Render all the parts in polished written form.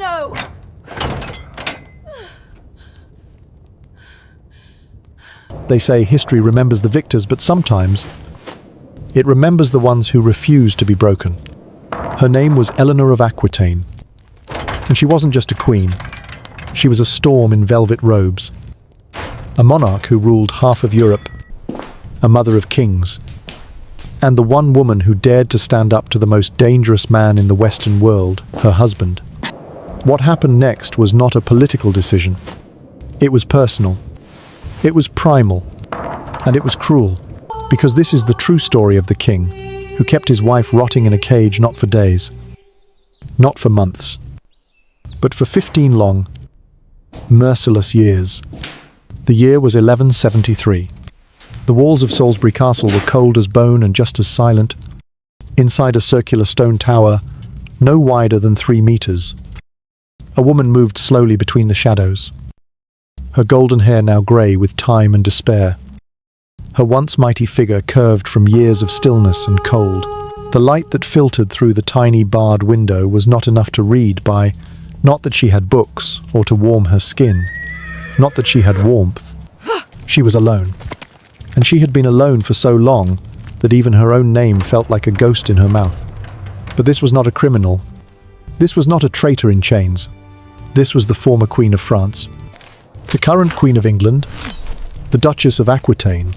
No! They say history remembers the victors, but sometimes it remembers the ones who refuse to be broken. Her name was Eleanor of Aquitaine, and she wasn't just a queen. She was a storm in velvet robes, a monarch who ruled half of Europe, a mother of kings, and the one woman who dared to stand up to the most dangerous man in the Western world, her husband. What happened next was not a political decision. It was personal. It was primal. And it was cruel. Because this is the true story of the king, who kept his wife rotting in a cage not for days, not for months, but for 15 long, merciless years. The year was 1173. The walls of Salisbury Castle were cold as bone and just as silent. Inside a circular stone tower, no wider than 3 meters, a woman moved slowly between the shadows, her golden hair now grey with time and despair. Her once mighty figure curved from years of stillness and cold. The light that filtered through the tiny barred window was not enough to read by, not that she had books or to warm her skin, not that she had warmth. She was alone. And she had been alone for so long that even her own name felt like a ghost in her mouth. But this was not a criminal. This was not a traitor in chains. This was the former Queen of France, the current Queen of England, the Duchess of Aquitaine,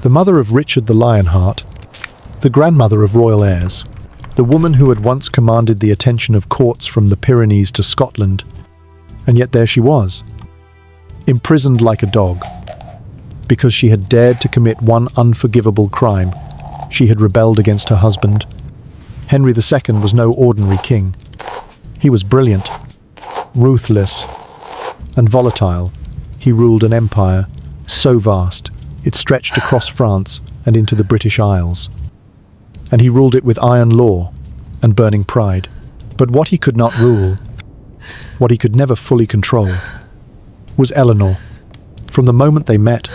the mother of Richard the Lionheart, the grandmother of royal heirs, the woman who had once commanded the attention of courts from the Pyrenees to Scotland. And yet there she was, imprisoned like a dog, because she had dared to commit one unforgivable crime. She had rebelled against her husband. Henry II was no ordinary king. He was brilliant, ruthless, and volatile. He ruled an empire so vast it stretched across France and into the British Isles. And he ruled it with iron law and burning pride. But what he could not rule, what he could never fully control, was Eleanor. From the moment they met,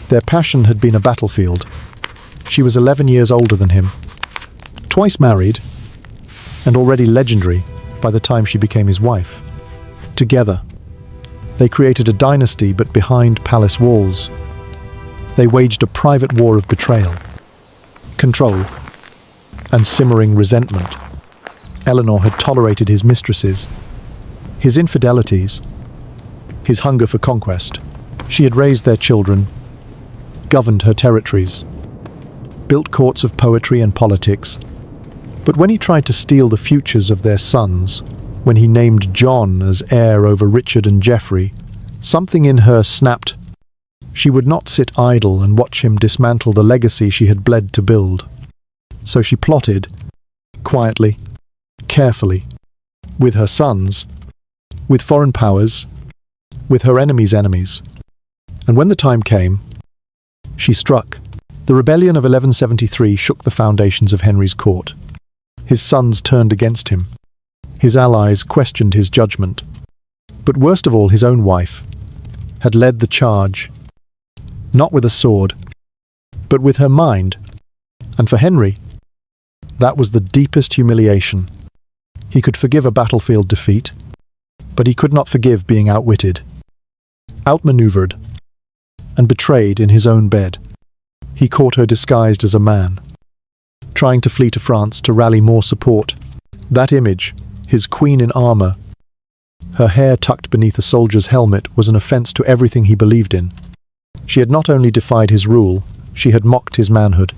their passion had been a battlefield. She was 11 years older than him, twice married, and already legendary by the time she became his wife. Together, they created a dynasty, but behind palace walls. They waged a private war of betrayal, control, and simmering resentment. Eleanor had tolerated his mistresses, his infidelities, his hunger for conquest. She had raised their children, governed her territories, built courts of poetry and politics. But when he tried to steal the futures of their sons, when he named John as heir over Richard and Geoffrey, something in her snapped. She would not sit idle and watch him dismantle the legacy she had bled to build. So she plotted, quietly, carefully, with her sons, with foreign powers, with her enemies' enemies. And when the time came, she struck. The rebellion of 1173 shook the foundations of Henry's court. His sons turned against him. His allies questioned his judgment. But worst of all, his own wife had led the charge, not with a sword, but with her mind. And for Henry, that was the deepest humiliation. He could forgive a battlefield defeat, but he could not forgive being outwitted, outmaneuvered, and betrayed in his own bed. He caught her disguised as a man, trying to flee to France to rally more support. That image, his queen in armor, her hair tucked beneath a soldier's helmet, was an offense to everything he believed in. She had not only defied his rule, she had mocked his manhood,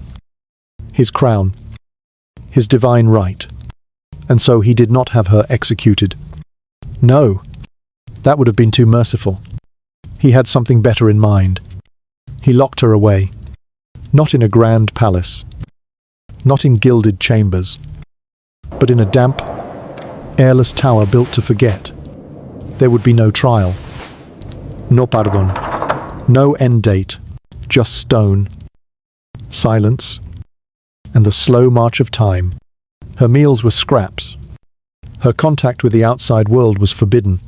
his crown, his divine right. And so he did not have her executed. No, that would have been too merciful. He had something better in mind. He locked her away, not in a grand palace, not in gilded chambers, but in a damp, airless tower built to forget. There would be no trial, no pardon, no end date, just stone, silence, and the slow march of time. Her meals were scraps. Her contact with the outside world was forbidden.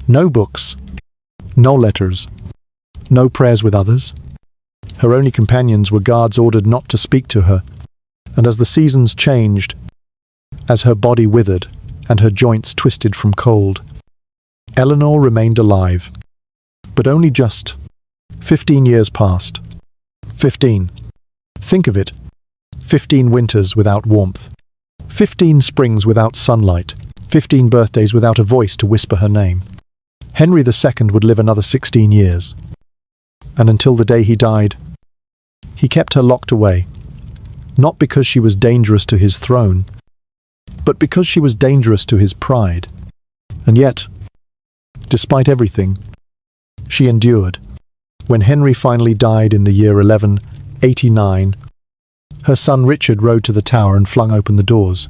No books, no letters, no prayers with others. Her only companions were guards ordered not to speak to her. And as the seasons changed, as her body withered, and her joints twisted from cold. Eleanor remained alive, but only just 15 years passed. 15. Think of it. 15 winters without warmth. 15 springs without sunlight. 15 birthdays without a voice to whisper her name. Henry II would live another 16 years. And until the day he died, he kept her locked away, not because she was dangerous to his throne, but because she was dangerous to his pride. And yet, despite everything, she endured. When Henry finally died in the year 1189, her son Richard rode to the tower and flung open the doors.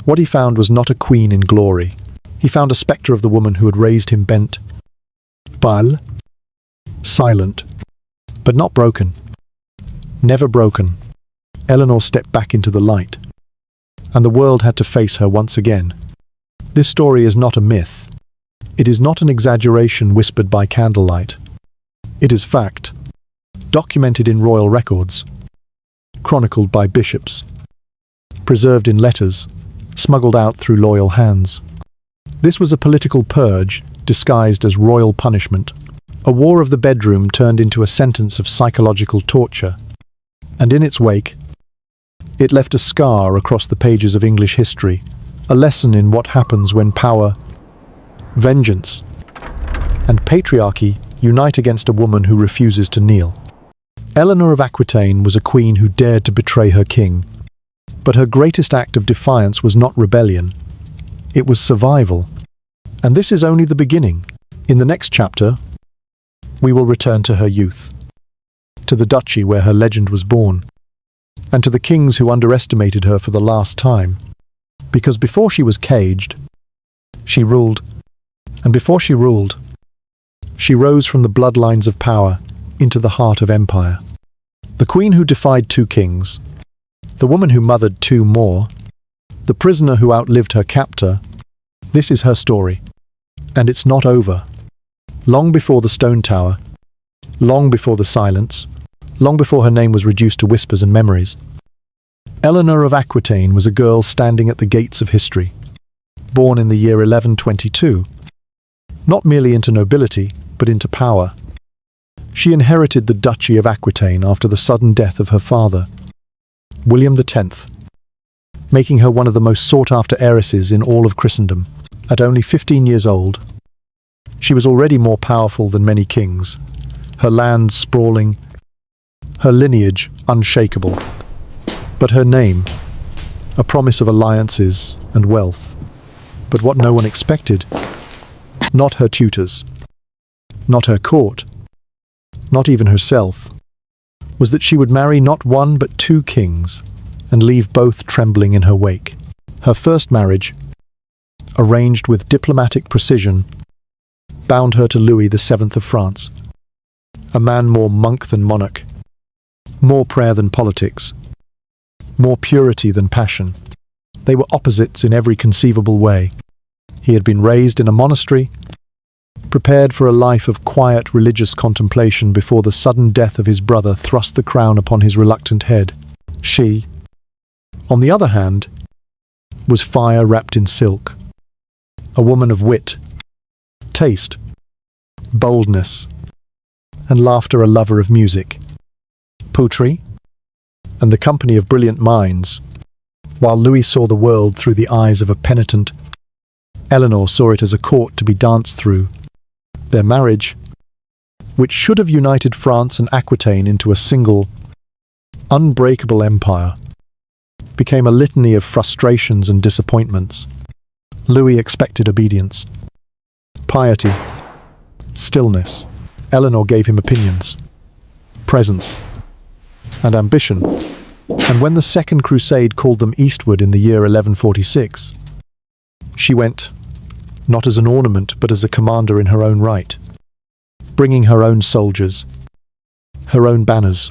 What he found was not a queen in glory. He found a spectre of the woman who had raised him, bent, pale, silent, but not broken. Never broken. Eleanor stepped back into the light, and the world had to face her once again. This story is not a myth. It is not an exaggeration whispered by candlelight. It is fact, documented in royal records, chronicled by bishops, preserved in letters, smuggled out through loyal hands. This was a political purge disguised as royal punishment. A war of the bedroom turned into a sentence of psychological torture, and in its wake, it left a scar across the pages of English history, a lesson in what happens when power, vengeance, and patriarchy unite against a woman who refuses to kneel. Eleanor of Aquitaine was a queen who dared to betray her king, but her greatest act of defiance was not rebellion. It was survival. And this is only the beginning. In the next chapter, we will return to her youth, to the duchy where her legend was born, and to the kings who underestimated her for the last time. Because before she was caged, she ruled, and before she ruled, she rose from the bloodlines of power into the heart of empire. The queen who defied two kings, the woman who mothered two more, the prisoner who outlived her captor. This is her story, and it's not over. Long before the stone tower, long before the silence, long before her name was reduced to whispers and memories, Eleanor of Aquitaine was a girl standing at the gates of history, born in the year 1122, not merely into nobility, but into power. She inherited the Duchy of Aquitaine after the sudden death of her father, William X, making her one of the most sought-after heiresses in all of Christendom. At only 15 years old, she was already more powerful than many kings, her lands sprawling, her lineage unshakable, but her name, a promise of alliances and wealth. But what no one expected, not her tutors, not her court, not even herself, was that she would marry not one but two kings and leave both trembling in her wake. Her first marriage, arranged with diplomatic precision, bound her to Louis VII of France, a man more monk than monarch, more prayer than politics, more purity than passion. They were opposites in every conceivable way. He had been raised in a monastery, prepared for a life of quiet religious contemplation before the sudden death of his brother thrust the crown upon his reluctant head. She, on the other hand, was fire wrapped in silk, a woman of wit, taste, boldness, and laughter, a lover of music, poetry, and the company of brilliant minds. While Louis saw the world through the eyes of a penitent, Eleanor saw it as a court to be danced through. Their marriage, which should have united France and Aquitaine into a single, unbreakable empire, became a litany of frustrations and disappointments. Louis expected obedience, piety, stillness. Eleanor gave him opinions, presence, and ambition. And when the Second Crusade called them eastward in the year 1146, she went, not as an ornament, but as a commander in her own right, bringing her own soldiers, her own banners,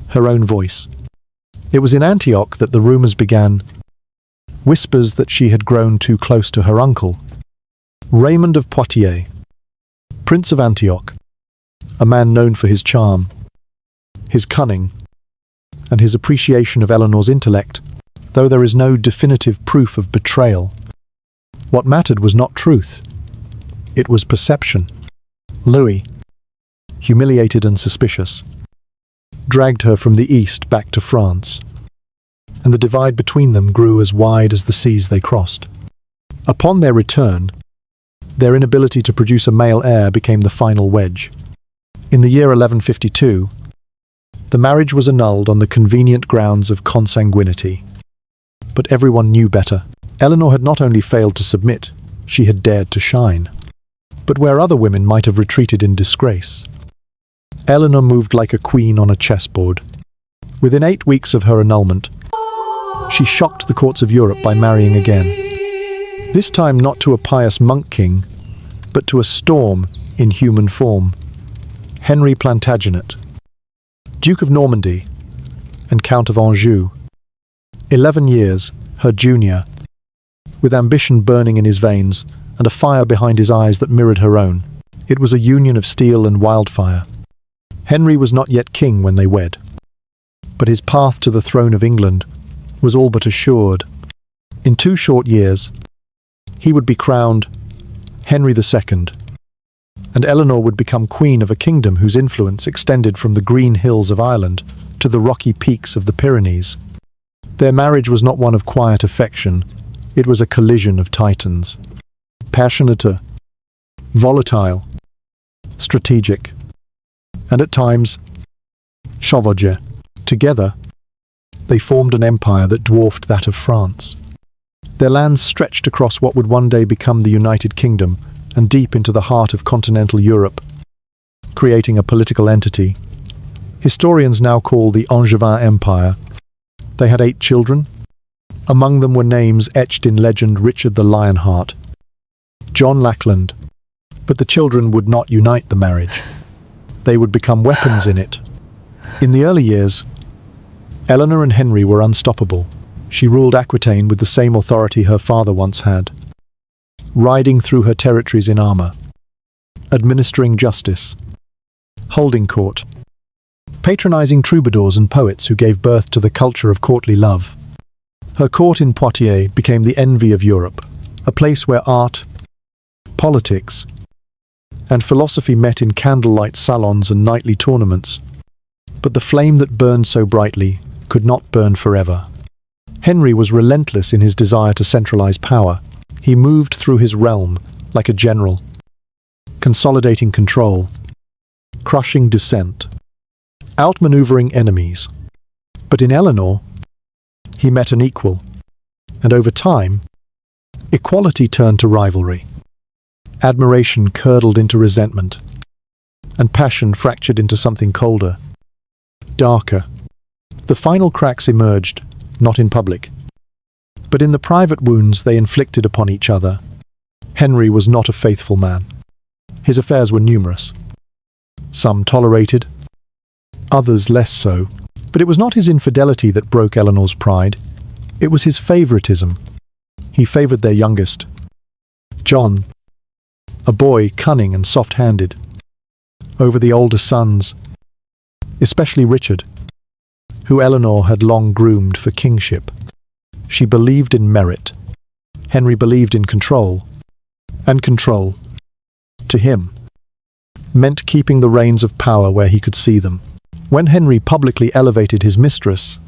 her own voice. It was in Antioch that the rumors began, whispers that she had grown too close to her uncle, Raymond of Poitiers, Prince of Antioch, a man known for his charm, his cunning, and his appreciation of Eleanor's intellect, though there is no definitive proof of betrayal. What mattered was not truth. It was perception. Louis, humiliated and suspicious, dragged her from the east back to France, and the divide between them grew as wide as the seas they crossed. Upon their return, their inability to produce a male heir became the final wedge. In the year 1152, the marriage was annulled on the convenient grounds of consanguinity. But everyone knew better. Eleanor had not only failed to submit, she had dared to shine. But where other women might have retreated in disgrace, Eleanor moved like a queen on a chessboard. Within 8 weeks of her annulment, she shocked the courts of Europe by marrying again. This time not to a pious monk king, but to a storm in human form. Henry Plantagenet, Duke of Normandy and Count of Anjou, 11 years her junior, with ambition burning in his veins and a fire behind his eyes that mirrored her own. It was a union of steel and wildfire. Henry was not yet king when they wed, but his path to the throne of England was all but assured. In 2 short years, he would be crowned Henry II, and Eleanor would become queen of a kingdom whose influence extended from the green hills of Ireland to the rocky peaks of the Pyrenees. Their marriage was not one of quiet affection, it was a collision of titans. Passionate, volatile, strategic, and at times, chevaucheur. Together, they formed an empire that dwarfed that of France. Their lands stretched across what would one day become the United Kingdom and deep into the heart of continental Europe, creating a political entity historians now call the Angevin Empire. They had 8 children. Among them were names etched in legend: Richard the Lionheart, John Lackland. But the children would not unite the marriage. They would become weapons in it. In the early years, Eleanor and Henry were unstoppable. She ruled Aquitaine with the same authority her father once had, riding through her territories in armor, administering justice, holding court, patronizing troubadours and poets who gave birth to the culture of courtly love. Her court in Poitiers became the envy of Europe, a place where art, politics, and philosophy met in candlelight salons and nightly tournaments. But the flame that burned so brightly could not burn forever. Henry was relentless in his desire to centralize power. He moved through his realm like a general, consolidating control, crushing dissent, outmaneuvering enemies. But in Eleanor, he met an equal, and over time, equality turned to rivalry. Admiration curdled into resentment, and passion fractured into something colder, darker. The final cracks emerged, not in public, but in the private wounds they inflicted upon each other. Henry was not a faithful man. His affairs were numerous. Some tolerated, others less so. But it was not his infidelity that broke Eleanor's pride. It was his favoritism. He favored their youngest, John, a boy cunning and soft-handed, over the older sons, especially Richard, who Eleanor had long groomed for kingship. She believed in merit. Henry believed in control. And control, to him, meant keeping the reins of power where he could see them. When Henry publicly elevated his mistress,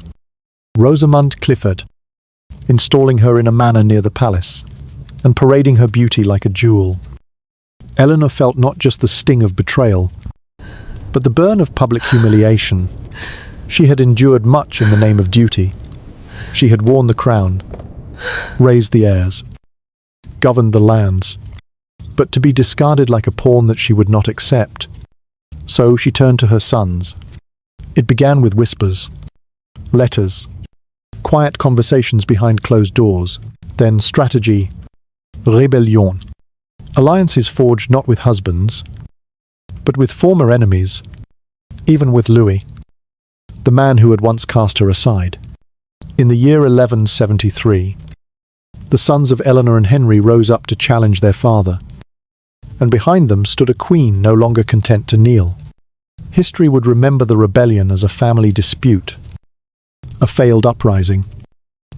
Rosamund Clifford, installing her in a manor near the palace, and parading her beauty like a jewel, Eleanor felt not just the sting of betrayal, but the burn of public humiliation. She had endured much in the name of duty. She had worn the crown, raised the heirs, governed the lands, but to be discarded like a pawn that she would not accept. So she turned to her sons. It began with whispers, letters, quiet conversations behind closed doors, then strategy, rébellion. Alliances forged not with husbands, but with former enemies, even with Louis, the man who had once cast her aside. In the year 1173, the sons of Eleanor and Henry rose up to challenge their father, and behind them stood a queen no longer content to kneel. History would remember the rebellion as a family dispute, a failed uprising.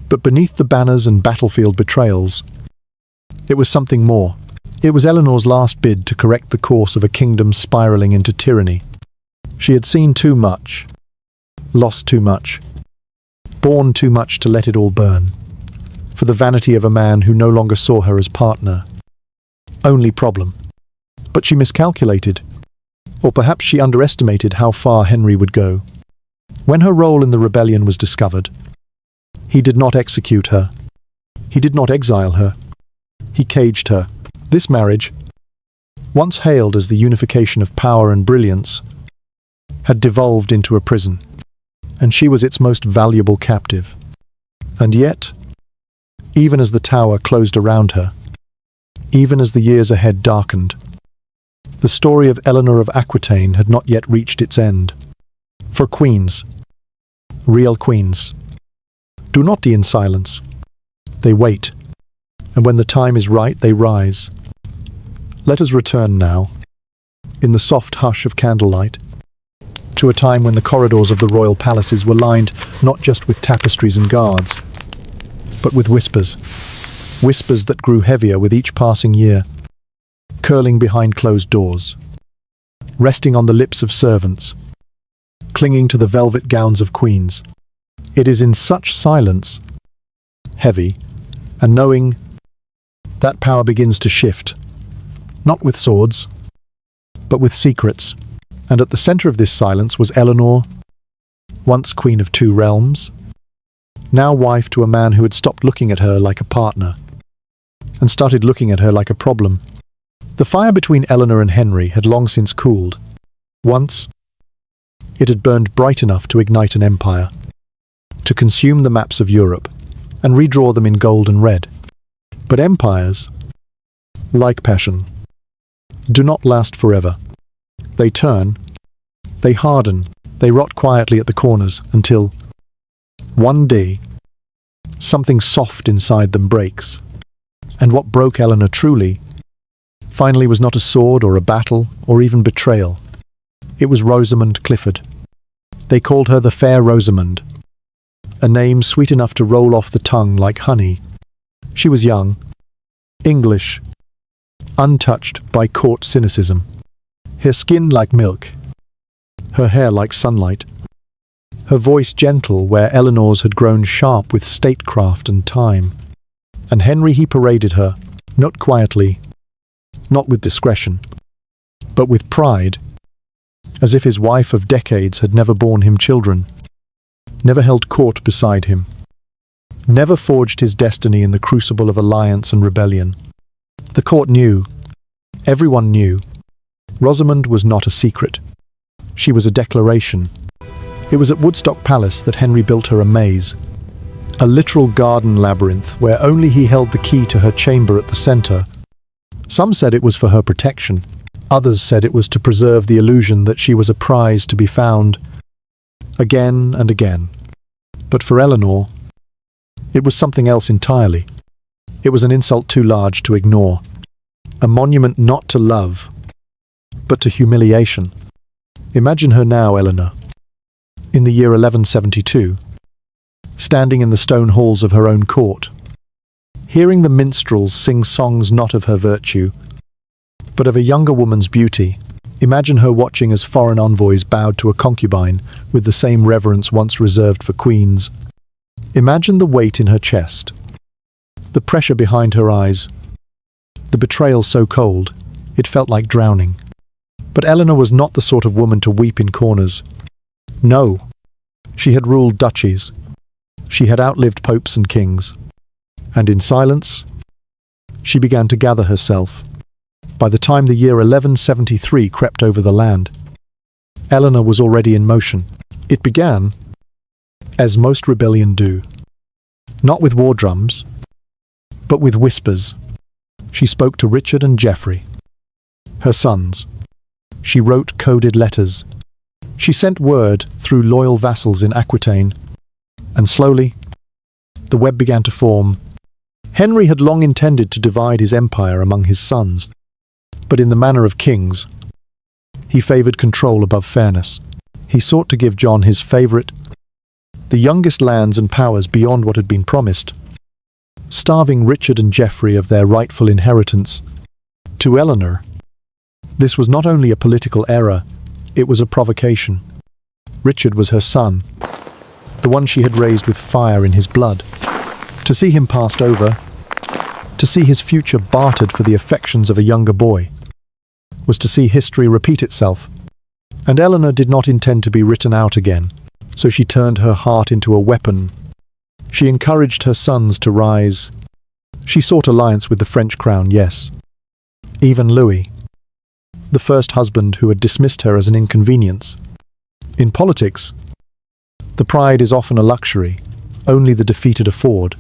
But beneath the banners and battlefield betrayals, It was something more. It was Eleanor's last bid to correct the course of a kingdom spiraling into tyranny. She had seen too much, lost too much, borne too much to let it all burn, for the vanity of a man who no longer saw her as partner. Only problem. But she miscalculated, or perhaps she underestimated how far Henry would go. When her role in the rebellion was discovered, he did not execute her. He did not exile her. He caged her. This marriage, once hailed as the unification of power and brilliance, had devolved into a prison, and she was its most valuable captive. And yet, even as the tower closed around her, even as the years ahead darkened, the story of Eleanor of Aquitaine had not yet reached its end. For queens, real queens, do not die in silence. They wait, and when the time is right, they rise. Let us return now, in the soft hush of candlelight, to a time when the corridors of the royal palaces were lined not just with tapestries and guards, but with whispers. Whispers that grew heavier with each passing year, curling behind closed doors, resting on the lips of servants, clinging to the velvet gowns of queens. It is in such silence, heavy, and knowing, that power begins to shift, not with swords, but with secrets. And at the center of this silence was Eleanor, once queen of 2 realms, now wife to a man who had stopped looking at her like a partner, and started looking at her like a problem. The fire between Eleanor and Henry had long since cooled. Once, it had burned bright enough to ignite an empire, to consume the maps of Europe, and redraw them in gold and red. But empires, like passion, do not last forever. They turn, they harden, they rot quietly at the corners until, one day, something soft inside them breaks. And what broke Eleanor truly, finally, was not a sword or a battle or even betrayal. It was Rosamund Clifford. They called her the Fair Rosamund, a name sweet enough to roll off the tongue like honey. She was young, English, untouched by court cynicism. Her skin like milk, her hair like sunlight, her voice gentle where Eleanor's had grown sharp with statecraft and time. And Henry, he paraded her, not quietly, not with discretion, but with pride, as if his wife of decades had never borne him children, never held court beside him, never forged his destiny in the crucible of alliance and rebellion. The court knew, everyone knew, Rosamund was not a secret. She was a declaration. It was at Woodstock Palace that Henry built her a maze, a literal garden labyrinth where only he held the key to her chamber at the center. Some said it was for her protection. Others said it was to preserve the illusion that she was a prize to be found again and again. But for Eleanor, it was something else entirely. It was an insult too large to ignore, a monument not to love, but to humiliation. Imagine her now, Eleanor, in the year 1172, standing in the stone halls of her own court, hearing the minstrels sing songs not of her virtue, but of a younger woman's beauty. Imagine her watching as foreign envoys bowed to a concubine with the same reverence once reserved for queens. Imagine the weight in her chest, the pressure behind her eyes, the betrayal so cold, it felt like drowning. But Eleanor was not the sort of woman to weep in corners. No, she had ruled duchies. She had outlived popes and kings. And in silence, she began to gather herself. By the time the year 1173 crept over the land, Eleanor was already in motion. It began, as most rebellion do, not with war drums, but with whispers. She spoke to Richard and Geoffrey, her sons. She wrote coded letters. She sent word through loyal vassals in Aquitaine. And slowly, the web began to form. Henry had long intended to divide his empire among his sons, but in the manner of kings, he favored control above fairness. He sought to give John his favorite, the youngest lands and powers beyond what had been promised. starving Richard and Geoffrey of their rightful inheritance. To Eleanor, this was not only a political error, it was a provocation. Richard was her son, the one she had raised with fire in his blood. To see him passed over, to see his future bartered for the affections of a younger boy, was to see history repeat itself. And Eleanor did not intend to be written out again, so she turned her heart into a weapon. She encouraged her sons to rise. She sought alliance with the French crown, yes. Even Louis, the first husband who had dismissed her as an inconvenience. In politics, the pride is often a luxury, only the defeated afford.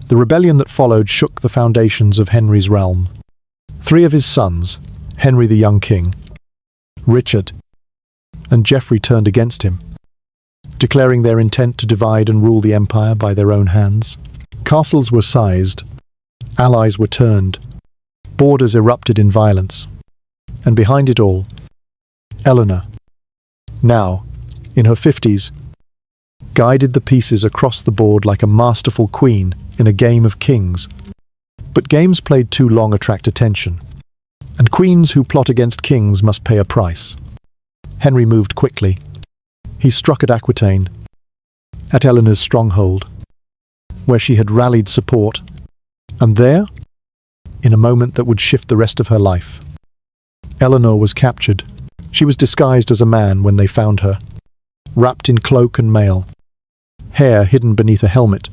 The rebellion that followed shook the foundations of Henry's realm. 3 of his sons, Henry the young king, Richard, and Geoffrey turned against him, declaring their intent to divide and rule the empire by their own hands. Castles were seized, allies were turned, borders erupted in violence, and behind it all, Eleanor, now in her 50s, guided the pieces across the board like a masterful queen in a game of kings. But games played too long attract attention, and queens who plot against kings must pay a price. Henry moved quickly. He struck at Aquitaine, at Eleanor's stronghold, where she had rallied support, and there, in a moment that would shift the rest of her life, Eleanor was captured. She was disguised as a man when they found her, wrapped in cloak and mail, hair hidden beneath a helmet.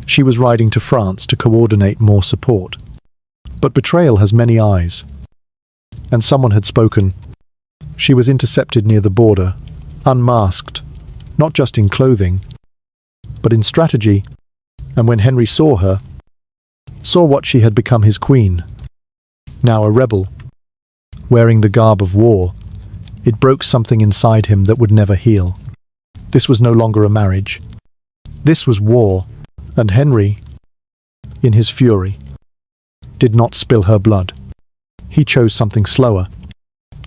She was riding to France to coordinate more support. But betrayal has many eyes, and someone had spoken. She was intercepted near the border, unmasked, not just in clothing, but in strategy, and when Henry saw her, saw what she had become, his queen, now a rebel, wearing the garb of war, it broke something inside him that would never heal. This was no longer a marriage. This was war, and Henry, in his fury, did not spill her blood. He chose something slower.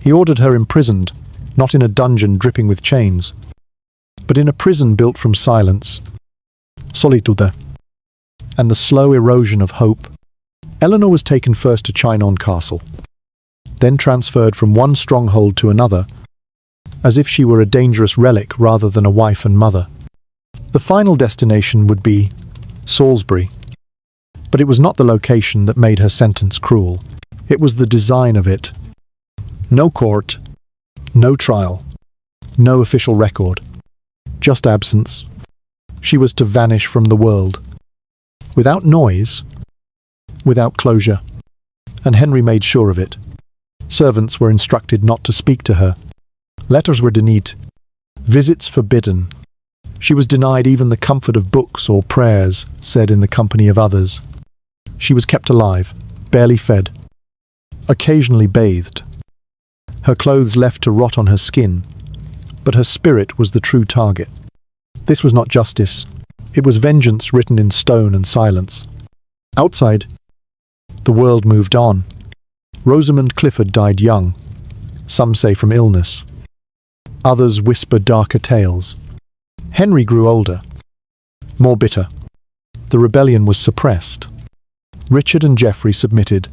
He ordered her imprisoned, not in a dungeon dripping with chains, but in a prison built from silence, solitude, and the slow erosion of hope. Eleanor was taken first to Chinon Castle, then transferred from one stronghold to another, as if she were a dangerous relic rather than a wife and mother. The final destination would be Salisbury, but it was not the location that made her sentence cruel. It was the design of it. No court, no trial, no official record, just absence. She was to vanish from the world, without noise, without closure, and Henry made sure of it. Servants were instructed not to speak to her. Letters were denied, visits forbidden. She was denied even the comfort of books or prayers said in the company of others. She was kept alive, barely fed, occasionally bathed. Her clothes left to rot on her skin, but her spirit was the true target. This was not justice. It was vengeance written in stone and silence. Outside, the world moved on. Rosamond Clifford died young, some say from illness. Others whispered darker tales. Henry grew older, more bitter. The rebellion was suppressed. Richard and Geoffrey submitted.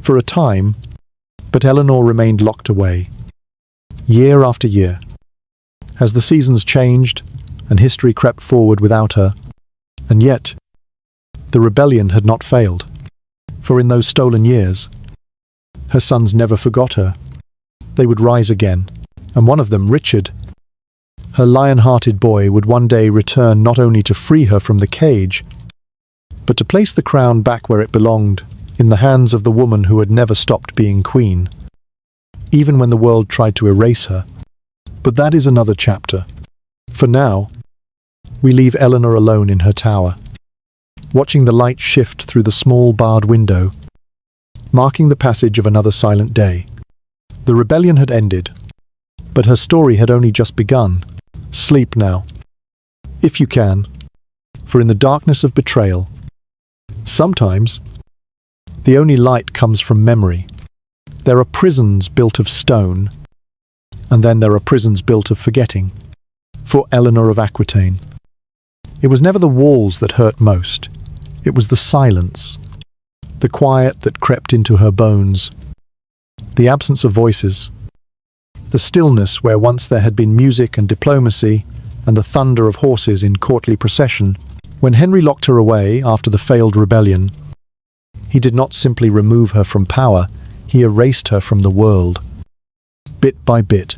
For a time, but Eleanor remained locked away. Year after year, as the seasons changed and history crept forward without her, and yet, the rebellion had not failed. For in those stolen years, her sons never forgot her. They would rise again, and one of them, Richard, her lion-hearted boy, would one day return not only to free her from the cage, but to place the crown back where it belonged, in the hands of the woman who had never stopped being queen, even when the world tried to erase her. But that is another chapter. For now, we leave Eleanor alone in her tower, watching the light shift through the small barred window, marking the passage of another silent day. The rebellion had ended, but her story had only just begun. Sleep now, if you can, for in the darkness of betrayal, sometimes the only light comes from memory. There are prisons built of stone, and then there are prisons built of forgetting. For Eleanor of Aquitaine, it was never the walls that hurt most. It was the silence, the quiet that crept into her bones, the absence of voices, the stillness where once there had been music and diplomacy and the thunder of horses in courtly procession. When Henry locked her away after the failed rebellion, he did not simply remove her from power, he erased her from the world, bit by bit,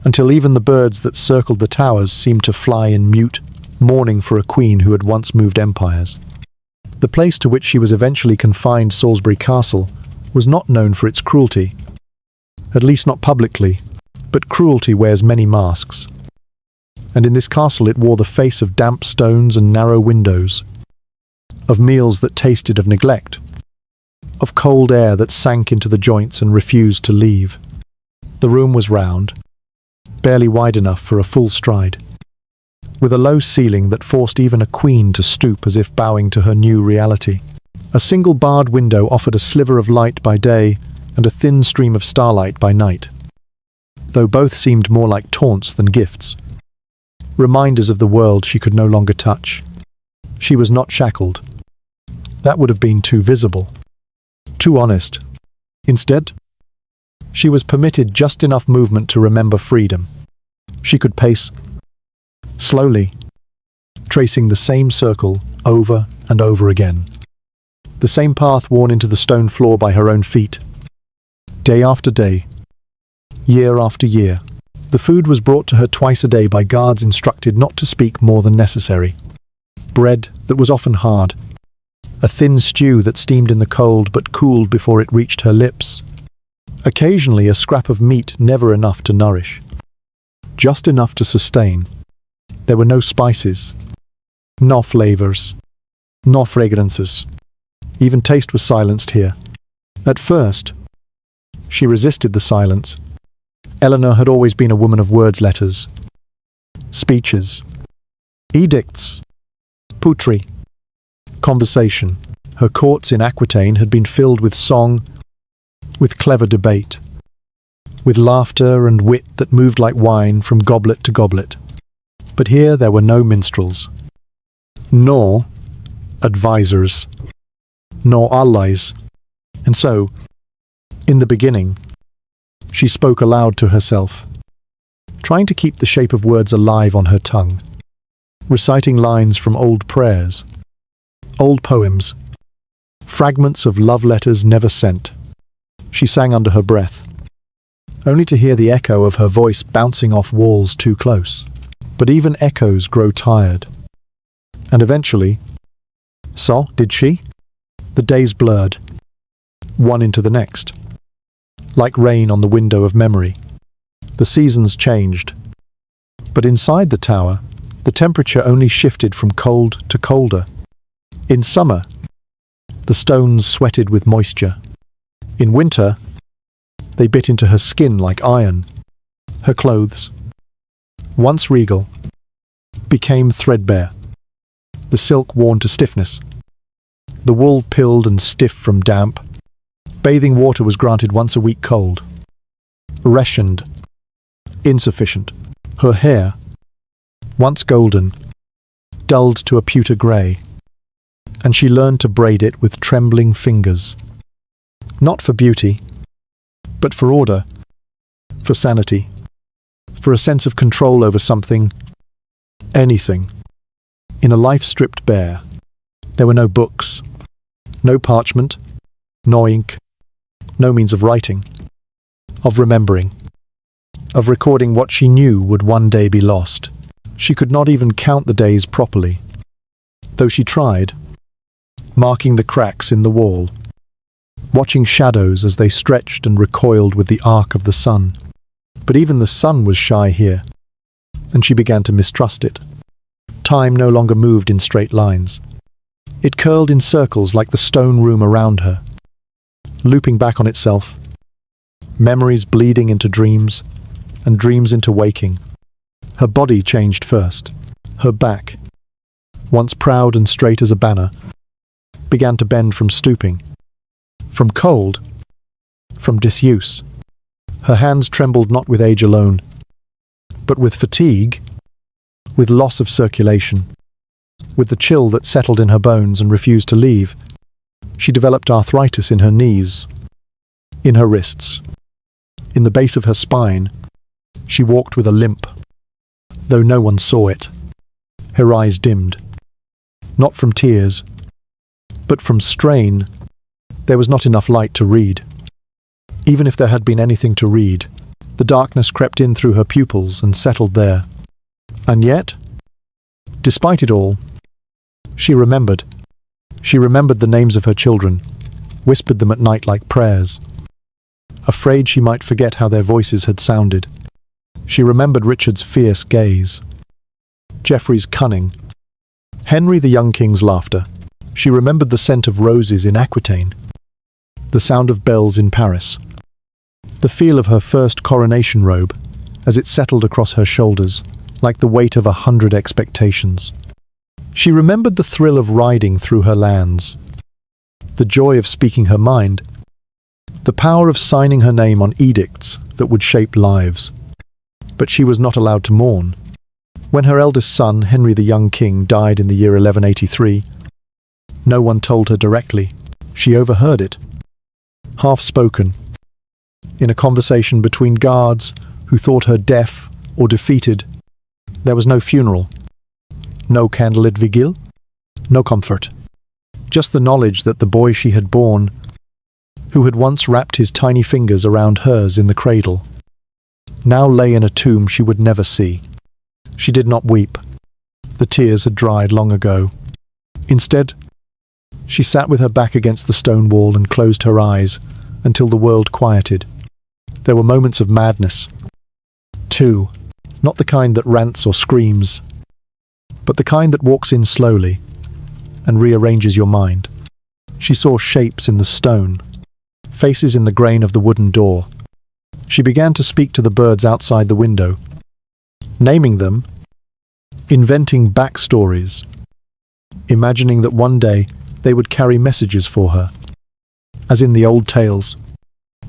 until even the birds that circled the towers seemed to fly in mute, mourning for a queen who had once moved empires. The place to which she was eventually confined, Salisbury Castle, was not known for its cruelty, at least not publicly, but cruelty wears many masks. And in this castle it wore the face of damp stones and narrow windows, of meals that tasted of neglect, of cold air that sank into the joints and refused to leave. The room was round, barely wide enough for a full stride, with a low ceiling that forced even a queen to stoop as if bowing to her new reality. A single barred window offered a sliver of light by day and a thin stream of starlight by night, though both seemed more like taunts than gifts, reminders of the world she could no longer touch. She was not shackled. That would have been too visible, too honest. Instead, she was permitted just enough movement to remember freedom. She could pace slowly, tracing the same circle over and over again, the same path worn into the stone floor by her own feet. Day after day, year after year, the food was brought to her twice a day by guards instructed not to speak more than necessary. Bread that was often hard, a thin stew that steamed in the cold but cooled before it reached her lips. Occasionally a scrap of meat, never enough to nourish, just enough to sustain. There were no spices, no flavors, no fragrances. Even taste was silenced here. At first, she resisted the silence. Eleanor had always been a woman of words, letters, speeches, edicts, poetry, conversation. Her courts in Aquitaine had been filled with song, with clever debate, with laughter and wit that moved like wine from goblet to goblet. But here there were no minstrels, nor advisors, nor allies. And so, in the beginning, she spoke aloud to herself, trying to keep the shape of words alive on her tongue, reciting lines from old prayers, old poems, fragments of love letters never sent. She sang under her breath, only to hear the echo of her voice bouncing off walls too close. But even echoes grow tired. And eventually, so did she. The days blurred, one into the next, like rain on the window of memory. The seasons changed. But inside the tower, the temperature only shifted from cold to colder. In summer, the stones sweated with moisture. In winter, they bit into her skin like iron. Her clothes, once regal, became threadbare, the silk worn to stiffness, the wool pilled and stiff from damp. Bathing water was granted once a week cold, rationed, insufficient. Her hair, once golden, dulled to a pewter grey, and she learned to braid it with trembling fingers. Not for beauty, but for order, for sanity, for a sense of control over something, anything. In a life stripped bare, there were no books, no parchment, no ink, no means of writing, of remembering, of recording what she knew would one day be lost. She could not even count the days properly, though she tried, marking the cracks in the wall, watching shadows as they stretched and recoiled with the arc of the sun. But even the sun was shy here, and she began to mistrust it. Time no longer moved in straight lines. It curled in circles like the stone room around her, looping back on itself, memories bleeding into dreams, and dreams into waking. Her body changed first. Her back, once proud and straight as a banner, began to bend from stooping, from cold, from disuse. Her hands trembled not with age alone, but with fatigue, with loss of circulation. With the chill that settled in her bones and refused to leave, she developed arthritis in her knees, in her wrists, in the base of her spine. She walked with a limp, though no one saw it. Her eyes dimmed, not from tears, but from strain. There was not enough light to read. Even if there had been anything to read, the darkness crept in through her pupils and settled there. And yet, despite it all, she remembered. She remembered the names of her children, whispered them at night like prayers, afraid she might forget how their voices had sounded. She remembered Richard's fierce gaze, Geoffrey's cunning, Henry the young king's laughter. She remembered the scent of roses in Aquitaine, the sound of bells in Paris, the feel of her first coronation robe as it settled across her shoulders like the weight of 100 expectations. She remembered the thrill of riding through her lands, the joy of speaking her mind, the power of signing her name on edicts that would shape lives. But she was not allowed to mourn. When her eldest son, Henry the young king, died in the year 1183, no one told her directly. She overheard it, half-spoken, in a conversation between guards who thought her deaf or defeated. There was no funeral, no candlelit vigil, no comfort. Just the knowledge that the boy she had borne, who had once wrapped his tiny fingers around hers in the cradle, now lay in a tomb she would never see. She did not weep. The tears had dried long ago. Instead, she sat with her back against the stone wall and closed her eyes until the world quieted. There were moments of madness, too, not the kind that rants or screams, but the kind that walks in slowly and rearranges your mind. She saw shapes in the stone, faces in the grain of the wooden door. She began to speak to the birds outside the window, naming them, inventing backstories, imagining that one day they would carry messages for her, as in the old tales.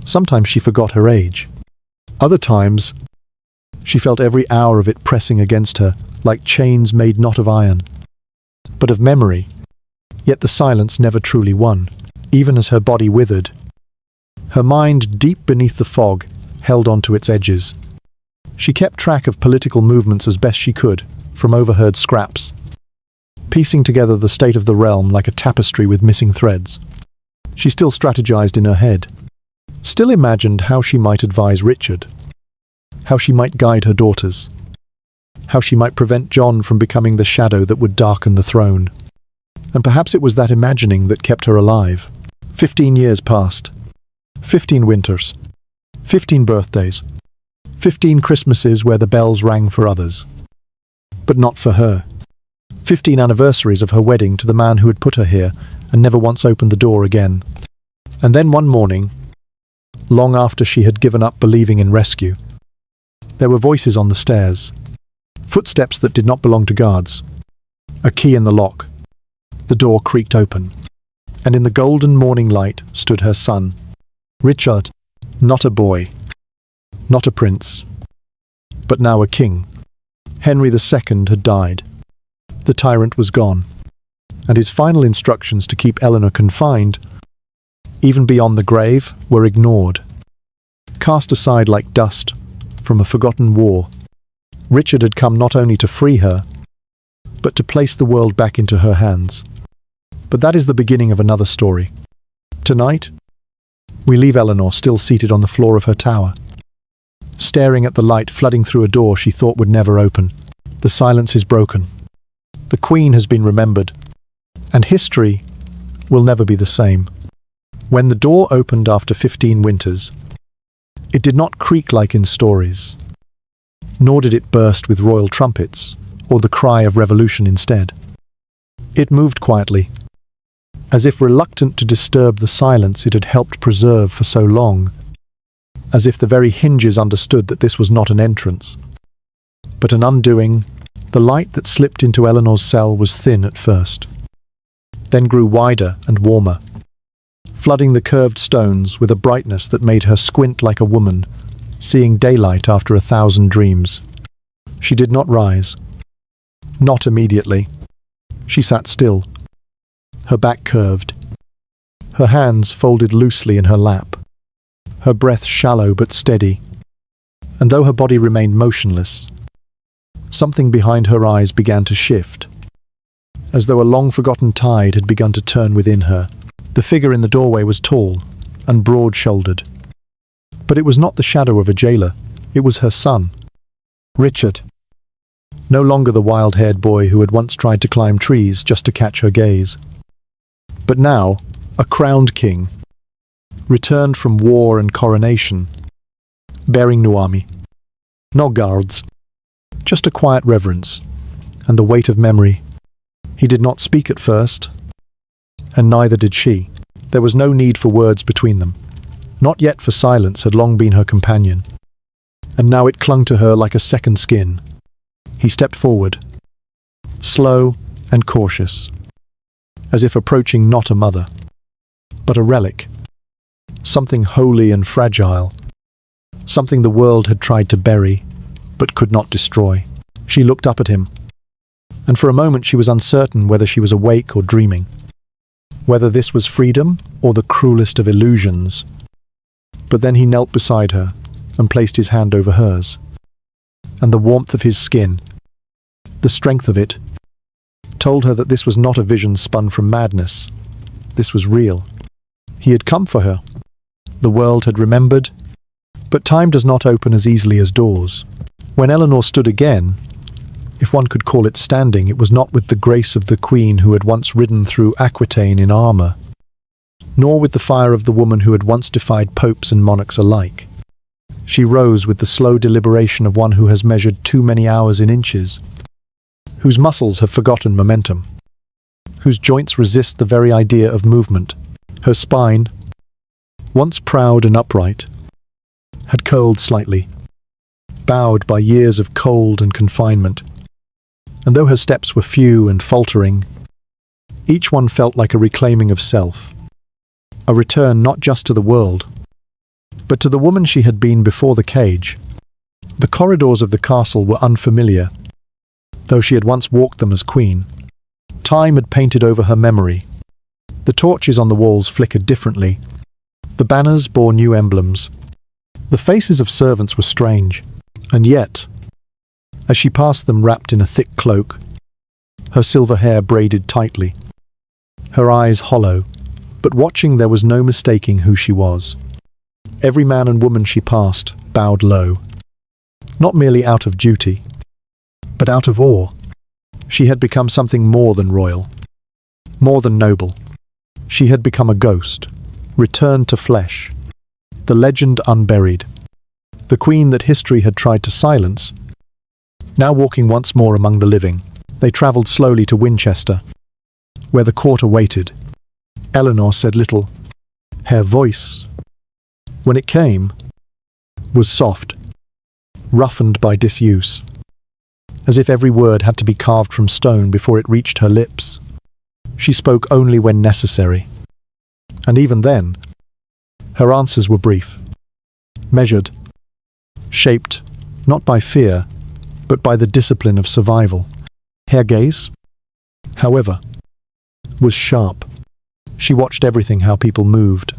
Sometimes she forgot her age. Other times, she felt every hour of it pressing against her like chains made not of iron, but of memory. Yet the silence never truly won, even as her body withered. Her mind, deep beneath the fog, held on to its edges. She kept track of political movements as best she could, from overheard scraps, piecing together the state of the realm like a tapestry with missing threads. She still strategized in her head, still imagined how she might advise Richard, how she might guide her daughters, how she might prevent John from becoming the shadow that would darken the throne. And perhaps it was that imagining that kept her alive. 15 years passed. 15 winters. 15 birthdays. 15 Christmases where the bells rang for others. But not for her. 15 anniversaries of her wedding to the man who had put her here and never once opened the door again. And then one morning, long after she had given up believing in rescue, there were voices on the stairs. Footsteps that did not belong to guards. A key in the lock. The door creaked open, and in the golden morning light stood her son, Richard, not a boy, not a prince, but now a king. Henry II had died. The tyrant was gone, and his final instructions to keep Eleanor confined, even beyond the grave, were ignored, cast aside like dust from a forgotten war. Richard had come not only to free her, but to place the world back into her hands. But that is the beginning of another story. Tonight, we leave Eleanor still seated on the floor of her tower, staring at the light flooding through a door she thought would never open. The silence is broken. The Queen has been remembered, and history will never be the same. When the door opened after 15 winters, it did not creak like in stories, nor did it burst with royal trumpets or the cry of revolution instead. It moved quietly, as if reluctant to disturb the silence it had helped preserve for so long, as if the very hinges understood that this was not an entrance, but an undoing. The light that slipped into Eleanor's cell was thin at first, then grew wider and warmer, flooding the curved stones with a brightness that made her squint like a woman, seeing daylight after 1,000 dreams. She did not rise. Not immediately. She sat still, her back curved, her hands folded loosely in her lap, her breath shallow but steady, and though her body remained motionless, something behind her eyes began to shift, as though a long-forgotten tide had begun to turn within her. The figure in the doorway was tall and broad-shouldered, but it was not the shadow of a jailer, it was her son, Richard. No longer the wild-haired boy who had once tried to climb trees just to catch her gaze, but now a crowned king, returned from war and coronation, bearing no army, no guards, just a quiet reverence and the weight of memory. He did not speak at first, and neither did she. There was no need for words between them. Not yet, for silence had long been her companion, and now it clung to her like a second skin. He stepped forward, slow and cautious, as if approaching not a mother, but a relic, something holy and fragile, something the world had tried to bury, but could not destroy. She looked up at him, and for a moment she was uncertain whether she was awake or dreaming, whether this was freedom or the cruelest of illusions. But then he knelt beside her and placed his hand over hers, and the warmth of his skin, the strength of it, told her that this was not a vision spun from madness. This was real. He had come for her. The world had remembered, but time does not open as easily as doors. When Eleanor stood again, if one could call it standing, it was not with the grace of the queen who had once ridden through Aquitaine in armour, nor with the fire of the woman who had once defied popes and monarchs alike. She rose with the slow deliberation of one who has measured too many hours in inches, whose muscles have forgotten momentum, whose joints resist the very idea of movement. Her spine, once proud and upright, had curled slightly, bowed by years of cold and confinement, and though her steps were few and faltering, each one felt like a reclaiming of self, a return not just to the world, but to the woman she had been before the cage. The corridors of the castle were unfamiliar, though she had once walked them as queen. Time had painted over her memory. The torches on the walls flickered differently. The banners bore new emblems. The faces of servants were strange, and yet, as she passed them wrapped in a thick cloak, her silver hair braided tightly, her eyes hollow, but watching there was no mistaking who she was. Every man and woman she passed bowed low, not merely out of duty, but out of awe. She had become something more than royal, more than noble. She had become a ghost, returned to flesh, the legend unburied, the queen that history had tried to silence, now walking once more among the living. They travelled slowly to Winchester, where the court awaited. Eleanor said little. Her voice, when it came, was soft, roughened by disuse, as if every word had to be carved from stone before it reached her lips. She spoke only when necessary, and even then, her answers were brief, measured, shaped not by fear, but by the discipline of survival. Her gaze, however, was sharp. She watched everything, how people moved,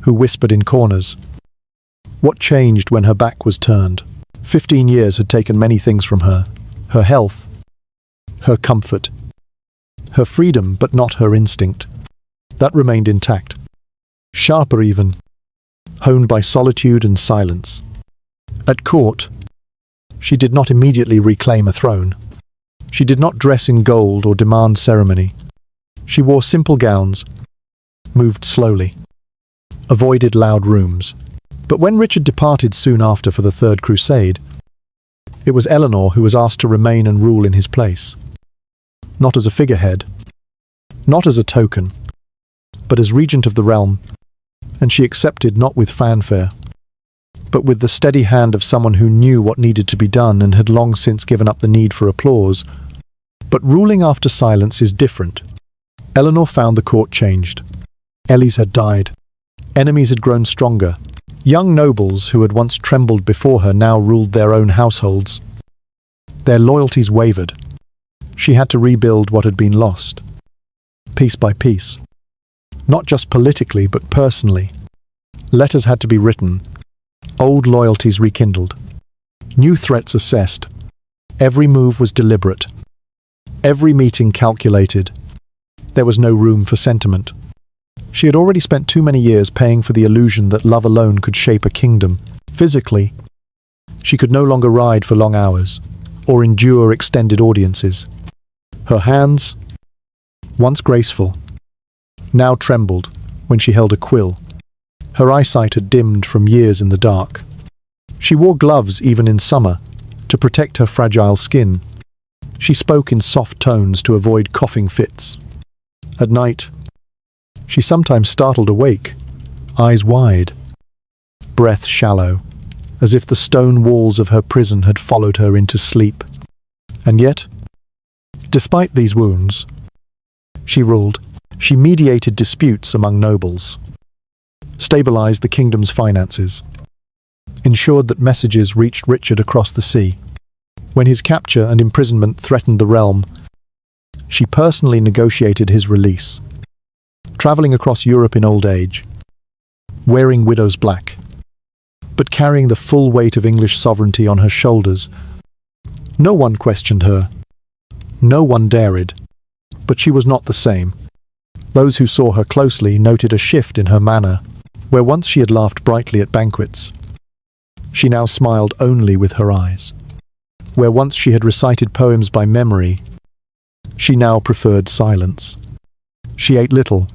who whispered in corners, what changed when her back was turned. 15 years had taken many things from her, her health, her comfort, her freedom, but not her instinct. That remained intact, sharper even, honed by solitude and silence. At court, she did not immediately reclaim a throne. She did not dress in gold or demand ceremony. She wore simple gowns, moved slowly, avoided loud rooms. But when Richard departed soon after for the Third Crusade, it was Eleanor who was asked to remain and rule in his place. Not as a figurehead, not as a token, but as regent of the realm, and she accepted not with fanfare, but with the steady hand of someone who knew what needed to be done and had long since given up the need for applause. But ruling after silence is different. Eleanor found the court changed. Ellies had died. Enemies had grown stronger. Young nobles who had once trembled before her now ruled their own households. Their loyalties wavered. She had to rebuild what had been lost, piece by piece. Not just politically, but personally. Letters had to be written, old loyalties rekindled, new threats assessed. Every move was deliberate, every meeting calculated. There was no room for sentiment. She had already spent too many years paying for the illusion that love alone could shape a kingdom. Physically, she could no longer ride for long hours, or endure extended audiences. Her hands, once graceful, now trembled when she held a quill. Her eyesight had dimmed from years in the dark. She wore gloves even in summer, to protect her fragile skin. She spoke in soft tones to avoid coughing fits. At night, she sometimes startled awake, eyes wide, breath shallow, as if the stone walls of her prison had followed her into sleep. And yet, despite these wounds, she ruled. She mediated disputes among nobles, stabilized the kingdom's finances, ensured that messages reached Richard across the sea. When his capture and imprisonment threatened the realm, she personally negotiated his release, traveling across Europe in old age, wearing widow's black, but carrying the full weight of English sovereignty on her shoulders. No one questioned her. No one dared. But she was not the same. Those who saw her closely noted a shift in her manner. Where once she had laughed brightly at banquets, she now smiled only with her eyes. Where once she had recited poems by memory, she now preferred silence. She ate little,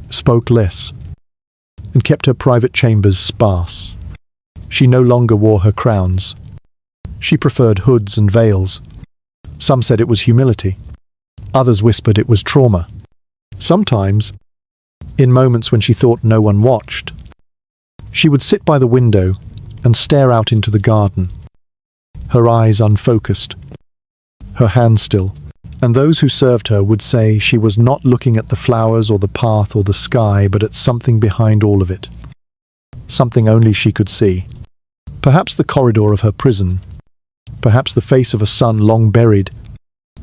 spoke less, and kept her private chambers sparse. She no longer wore her crowns. She preferred hoods and veils. Some said it was humility. Others whispered it was trauma. Sometimes, in moments when she thought no one watched, she would sit by the window and stare out into the garden, her eyes unfocused, her hands still, and those who served her would say she was not looking at the flowers or the path or the sky, but at something behind all of it, something only she could see. Perhaps the corridor of her prison, perhaps the face of a son long buried,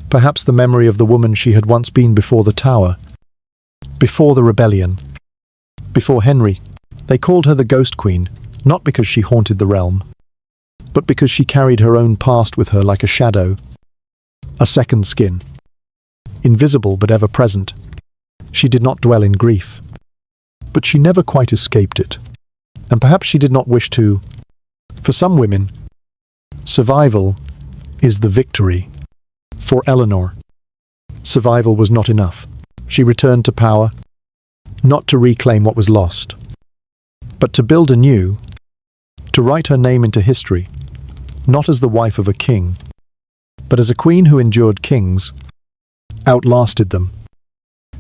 perhaps the memory of the woman she had once been before the tower, before the rebellion, before Henry. They called her the Ghost Queen, not because she haunted the realm, but because she carried her own past with her like a shadow, a second skin, invisible but ever present. She did not dwell in grief, but she never quite escaped it, and perhaps she did not wish to. For some women, survival is the victory. For Eleanor, survival was not enough. She returned to power, not to reclaim what was lost, but to build anew, to write her name into history, not as the wife of a king, but as a queen who endured kings, outlasted them,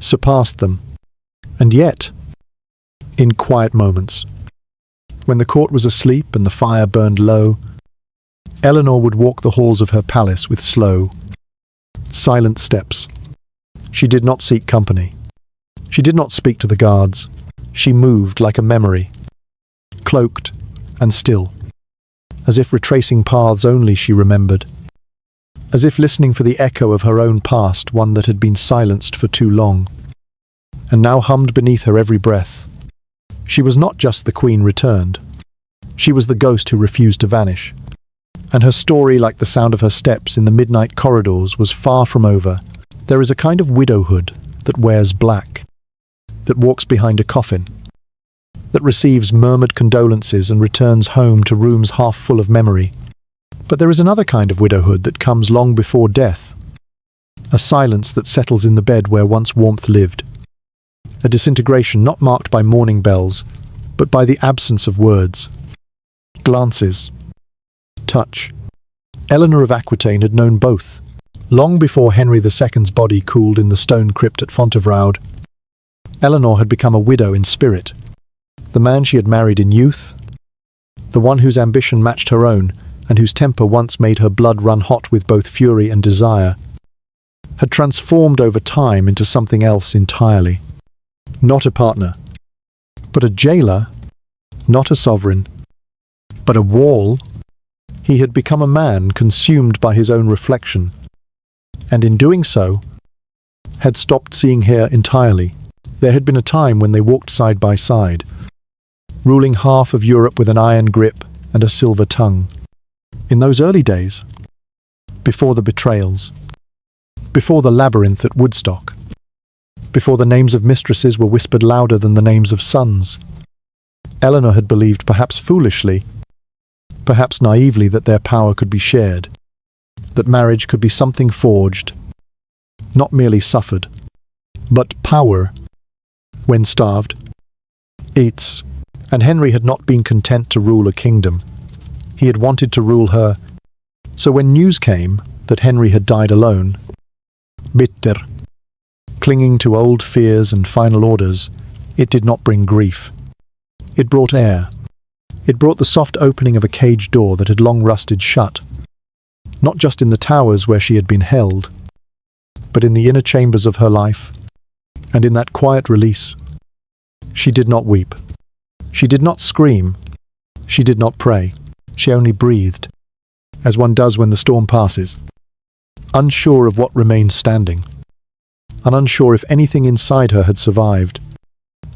surpassed them, and yet, in quiet moments, when the court was asleep and the fire burned low, Eleanor would walk the halls of her palace with slow, silent steps. She did not seek company. She did not speak to the guards. She moved like a memory, cloaked and still, as if retracing paths only she remembered, as if listening for the echo of her own past, one that had been silenced for too long, and now hummed beneath her every breath. She was not just the queen returned. She was the ghost who refused to vanish. And her story, like the sound of her steps in the midnight corridors, was far from over. There is a kind of widowhood that wears black, that walks behind a coffin, that receives murmured condolences and returns home to rooms half full of memory. But there is another kind of widowhood that comes long before death, a silence that settles in the bed where once warmth lived, a disintegration not marked by mourning bells, but by the absence of words, glances, touch. Eleanor of Aquitaine had known both. Long before Henry II's body cooled in the stone crypt at Fontevraud, Eleanor had become a widow in spirit. The man she had married in youth, the one whose ambition matched her own, and whose temper once made her blood run hot with both fury and desire, had transformed over time into something else entirely. Not a partner, but a jailer, not a sovereign, but a wall. He had become a man consumed by his own reflection, and in doing so, had stopped seeing her entirely. There had been a time when they walked side by side, ruling half of Europe with an iron grip and a silver tongue. In those early days, before the betrayals, before the labyrinth at Woodstock, before the names of mistresses were whispered louder than the names of sons, Eleanor had believed, perhaps foolishly, perhaps naively, that their power could be shared, that marriage could be something forged, not merely suffered. But power, when starved, eats, and Henry had not been content to rule a kingdom. He had wanted to rule her. So when news came that Henry had died alone, bitter, clinging to old fears and final orders, it did not bring grief. It brought air. It brought the soft opening of a cage door that had long rusted shut, not just in the towers where she had been held, but in the inner chambers of her life, and in that quiet release. She did not weep. She did not scream. She did not pray. She only breathed, as one does when the storm passes, unsure of what remained standing, and unsure if anything inside her had survived.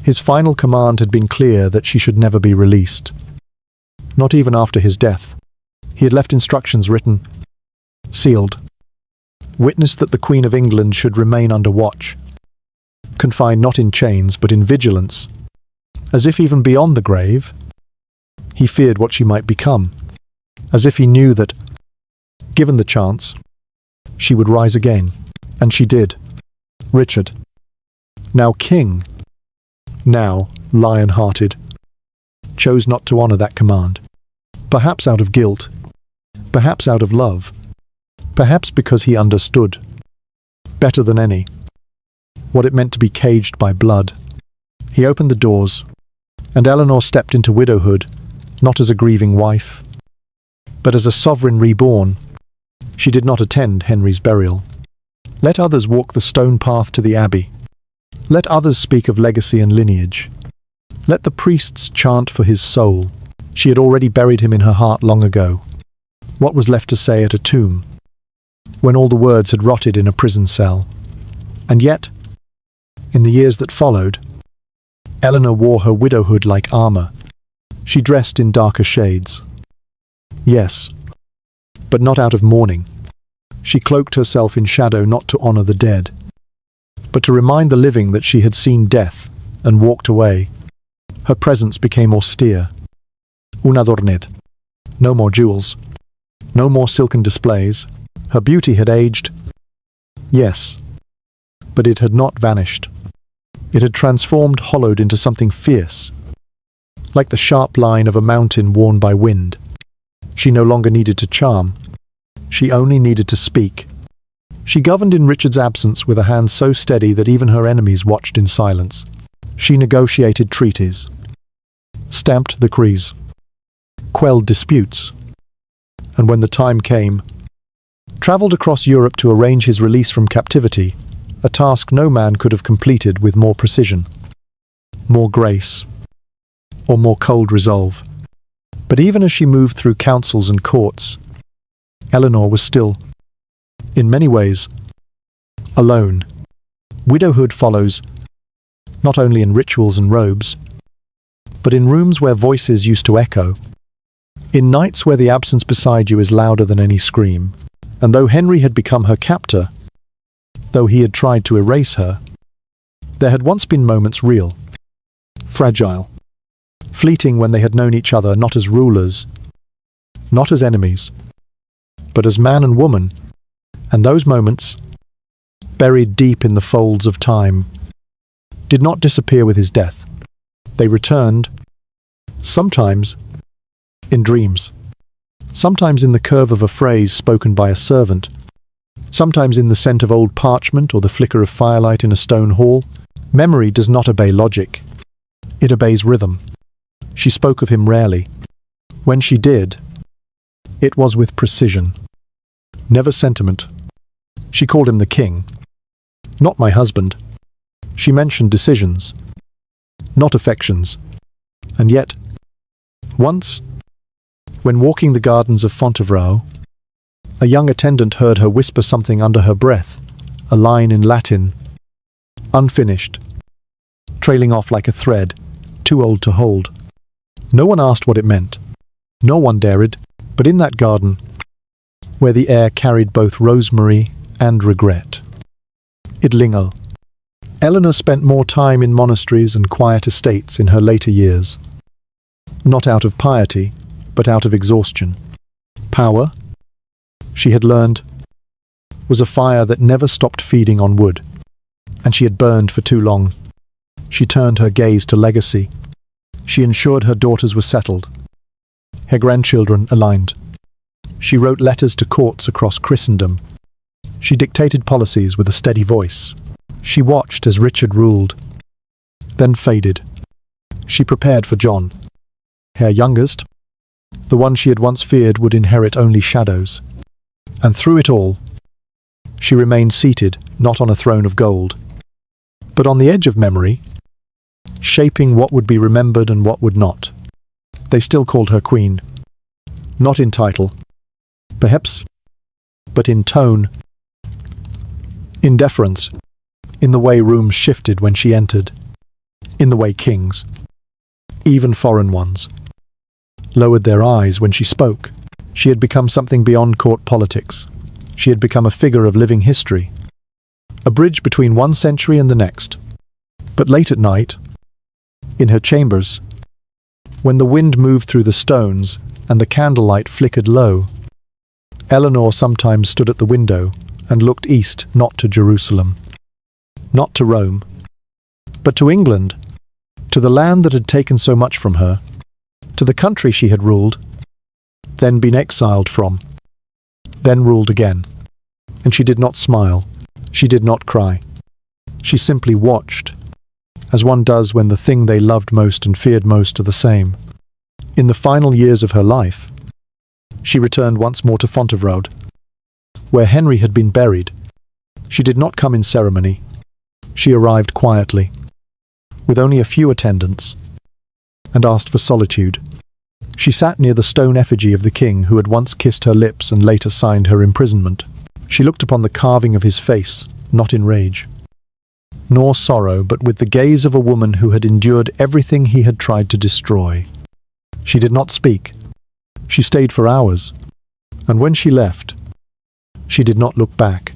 His final command had been clear, that she should never be released. Not even after his death. He had left instructions written, sealed, witnessed that the Queen of England should remain under watch, confined not in chains but in vigilance, as if even beyond the grave, he feared what she might become, as if he knew that, given the chance, she would rise again. And she did. Richard, now king, now lion-hearted, chose not to honor that command. Perhaps out of guilt, perhaps out of love, perhaps because he understood, better than any, what it meant to be caged by blood. He opened the doors, and Eleanor stepped into widowhood, not as a grieving wife, but as a sovereign reborn. She did not attend Henry's burial. Let others walk the stone path to the abbey. Let others speak of legacy and lineage. Let the priests chant for his soul. She had already buried him in her heart long ago. What was left to say at a tomb, when all the words had rotted in a prison cell? And yet, in the years that followed, Eleanor wore her widowhood like armor. She dressed in darker shades. Yes, but not out of mourning. She cloaked herself in shadow, not to honor the dead, but to remind the living that she had seen death and walked away. Her presence became austere. Unadorned. No more jewels. No more silken displays. Her beauty had aged. Yes, but it had not vanished. It had transformed, hollowed into something fierce, like the sharp line of a mountain worn by wind. She no longer needed to charm. She only needed to speak. She governed in Richard's absence with a hand so steady that even her enemies watched in silence. She negotiated treaties, stamped decrees, quelled disputes, and when the time came, travelled across Europe to arrange his release from captivity, a task no man could have completed with more precision, more grace, or more cold resolve. But even as she moved through councils and courts, Eleanor was still, in many ways, alone. Widowhood follows, not only in rituals and robes, but in rooms where voices used to echo, in nights where the absence beside you is louder than any scream. And though Henry had become her captor, though he had tried to erase her, there had once been moments real, fragile, fleeting, when they had known each other not as rulers, not as enemies, but as man and woman. And those moments, buried deep in the folds of time, did not disappear with his death. They returned, sometimes in dreams, sometimes in the curve of a phrase spoken by a servant, sometimes in the scent of old parchment or the flicker of firelight in a stone hall. Memory does not obey logic. It obeys rhythm. She spoke of him rarely. When she did, it was with precision, never sentiment. She called him the king, not my husband. She mentioned decisions, not affections. And yet, once, when walking the gardens of Fontevraud, A young attendant heard her whisper something under her breath, a line in Latin, unfinished, trailing off like a thread, too old to hold. No one asked what it meant. No one dared, but in that garden, where the air carried both rosemary and regret, it lingered. Eleanor spent more time in monasteries and quiet estates in her later years. Not out of piety, but out of exhaustion. Power, she had learned, was a fire that never stopped feeding on wood, and she had burned for too long. She turned her gaze to legacy. She ensured her daughters were settled, her grandchildren aligned. She wrote letters to courts across Christendom. She dictated policies with a steady voice. She watched as Richard ruled, then faded. She prepared for John, her youngest. The one she had once feared would inherit only shadows. And through it all, she remained seated, not on a throne of gold, but on the edge of memory, shaping what would be remembered and what would not. They still called her queen, not in title, perhaps, but in tone, in deference, in the way rooms shifted when she entered, in the way kings, even foreign ones, lowered their eyes when she spoke. She had become something beyond court politics. She had become a figure of living history, a bridge between one century and the next. But late at night, in her chambers, when the wind moved through the stones and the candlelight flickered low, Eleanor sometimes stood at the window and looked east, not to Jerusalem, not to Rome, but to England, to the land that had taken so much from her, to the country she had ruled, then been exiled from, then ruled again. And she did not smile, she did not cry. She simply watched, as one does when the thing they loved most and feared most are the same. In the final years of her life, she returned once more to Fontevraud, where Henry had been buried. She did not come in ceremony. She arrived quietly, with only a few attendants, and asked for solitude. She sat near the stone effigy of the king who had once kissed her lips and later signed her imprisonment. She looked upon the carving of his face, not in rage, nor sorrow, but with the gaze of a woman who had endured everything he had tried to destroy. She did not speak. She stayed for hours, and when she left, she did not look back.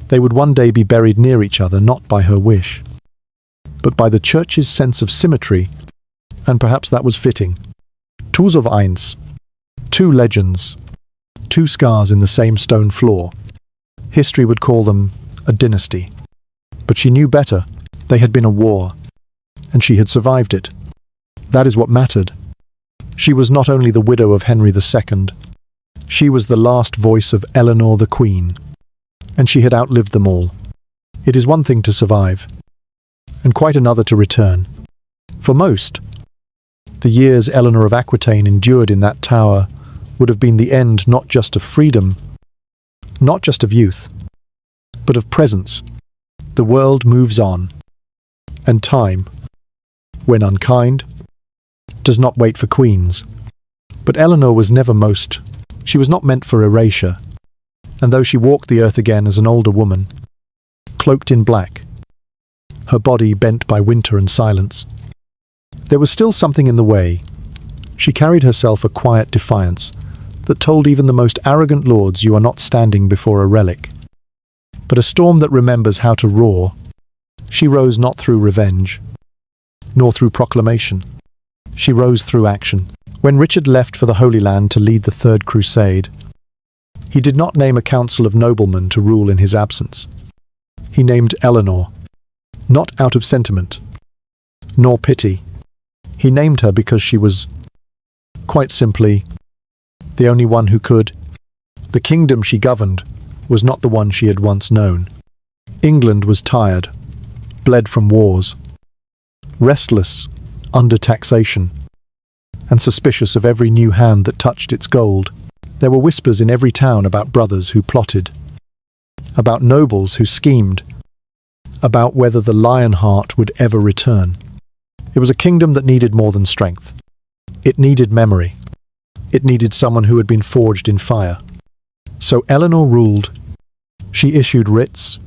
They would one day be buried near each other, not by her wish, but by the church's sense of symmetry, and perhaps that was fitting. Tools of eins, two legends, two scars in the same stone floor. History would call them a dynasty. But she knew better. They had been a war, and she had survived it. That is what mattered. She was not only the widow of Henry II, she was the last voice of Eleanor the Queen, and she had outlived them all. It is one thing to survive, and quite another to return. For most, the years Eleanor of Aquitaine endured in that tower would have been the end not just of freedom, not just of youth, but of presence. The world moves on, and time, when unkind, does not wait for queens. But Eleanor was never most. She was not meant for erasure, and though she walked the earth again as an older woman, cloaked in black, her body bent by winter and silence, there was still something in the way. She carried herself a quiet defiance that told even the most arrogant lords you are not standing before a relic, but a storm that remembers how to roar. She rose not through revenge, nor through proclamation. She rose through action. When Richard left for the Holy Land to lead the Third Crusade, he did not name a council of noblemen to rule in his absence. He named Eleanor, not out of sentiment, nor pity. He named her because she was, quite simply, the only one who could. The kingdom she governed was not the one she had once known. England was tired, bled from wars, restless under taxation, and suspicious of every new hand that touched its gold. There were whispers in every town about brothers who plotted, about nobles who schemed, about whether the Lionheart would ever return. It was a kingdom that needed more than strength. It needed memory. It needed someone who had been forged in fire, So Eleanor ruled. She issued writs.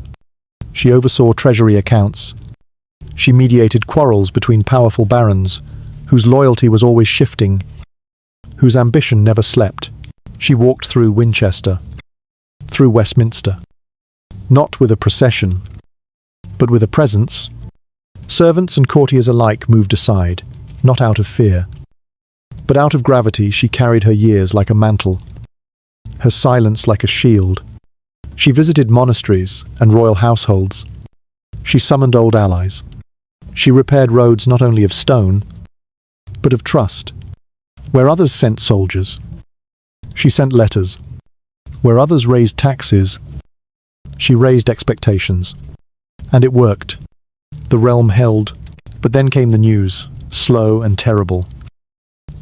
She oversaw treasury accounts. She mediated quarrels between powerful barons, whose loyalty was always shifting, whose ambition never slept. She walked through Winchester, through Westminster, not with a procession, but with a presence. Servants and courtiers alike moved aside, not out of fear, but out of gravity. She carried her years like a mantle, her silence like a shield. She visited monasteries and royal households. She summoned old allies. She repaired roads not only of stone, but of trust. Where others sent soldiers, she sent letters. Where others raised taxes, she raised expectations. And it worked. The realm held, but then came the news, slow and terrible.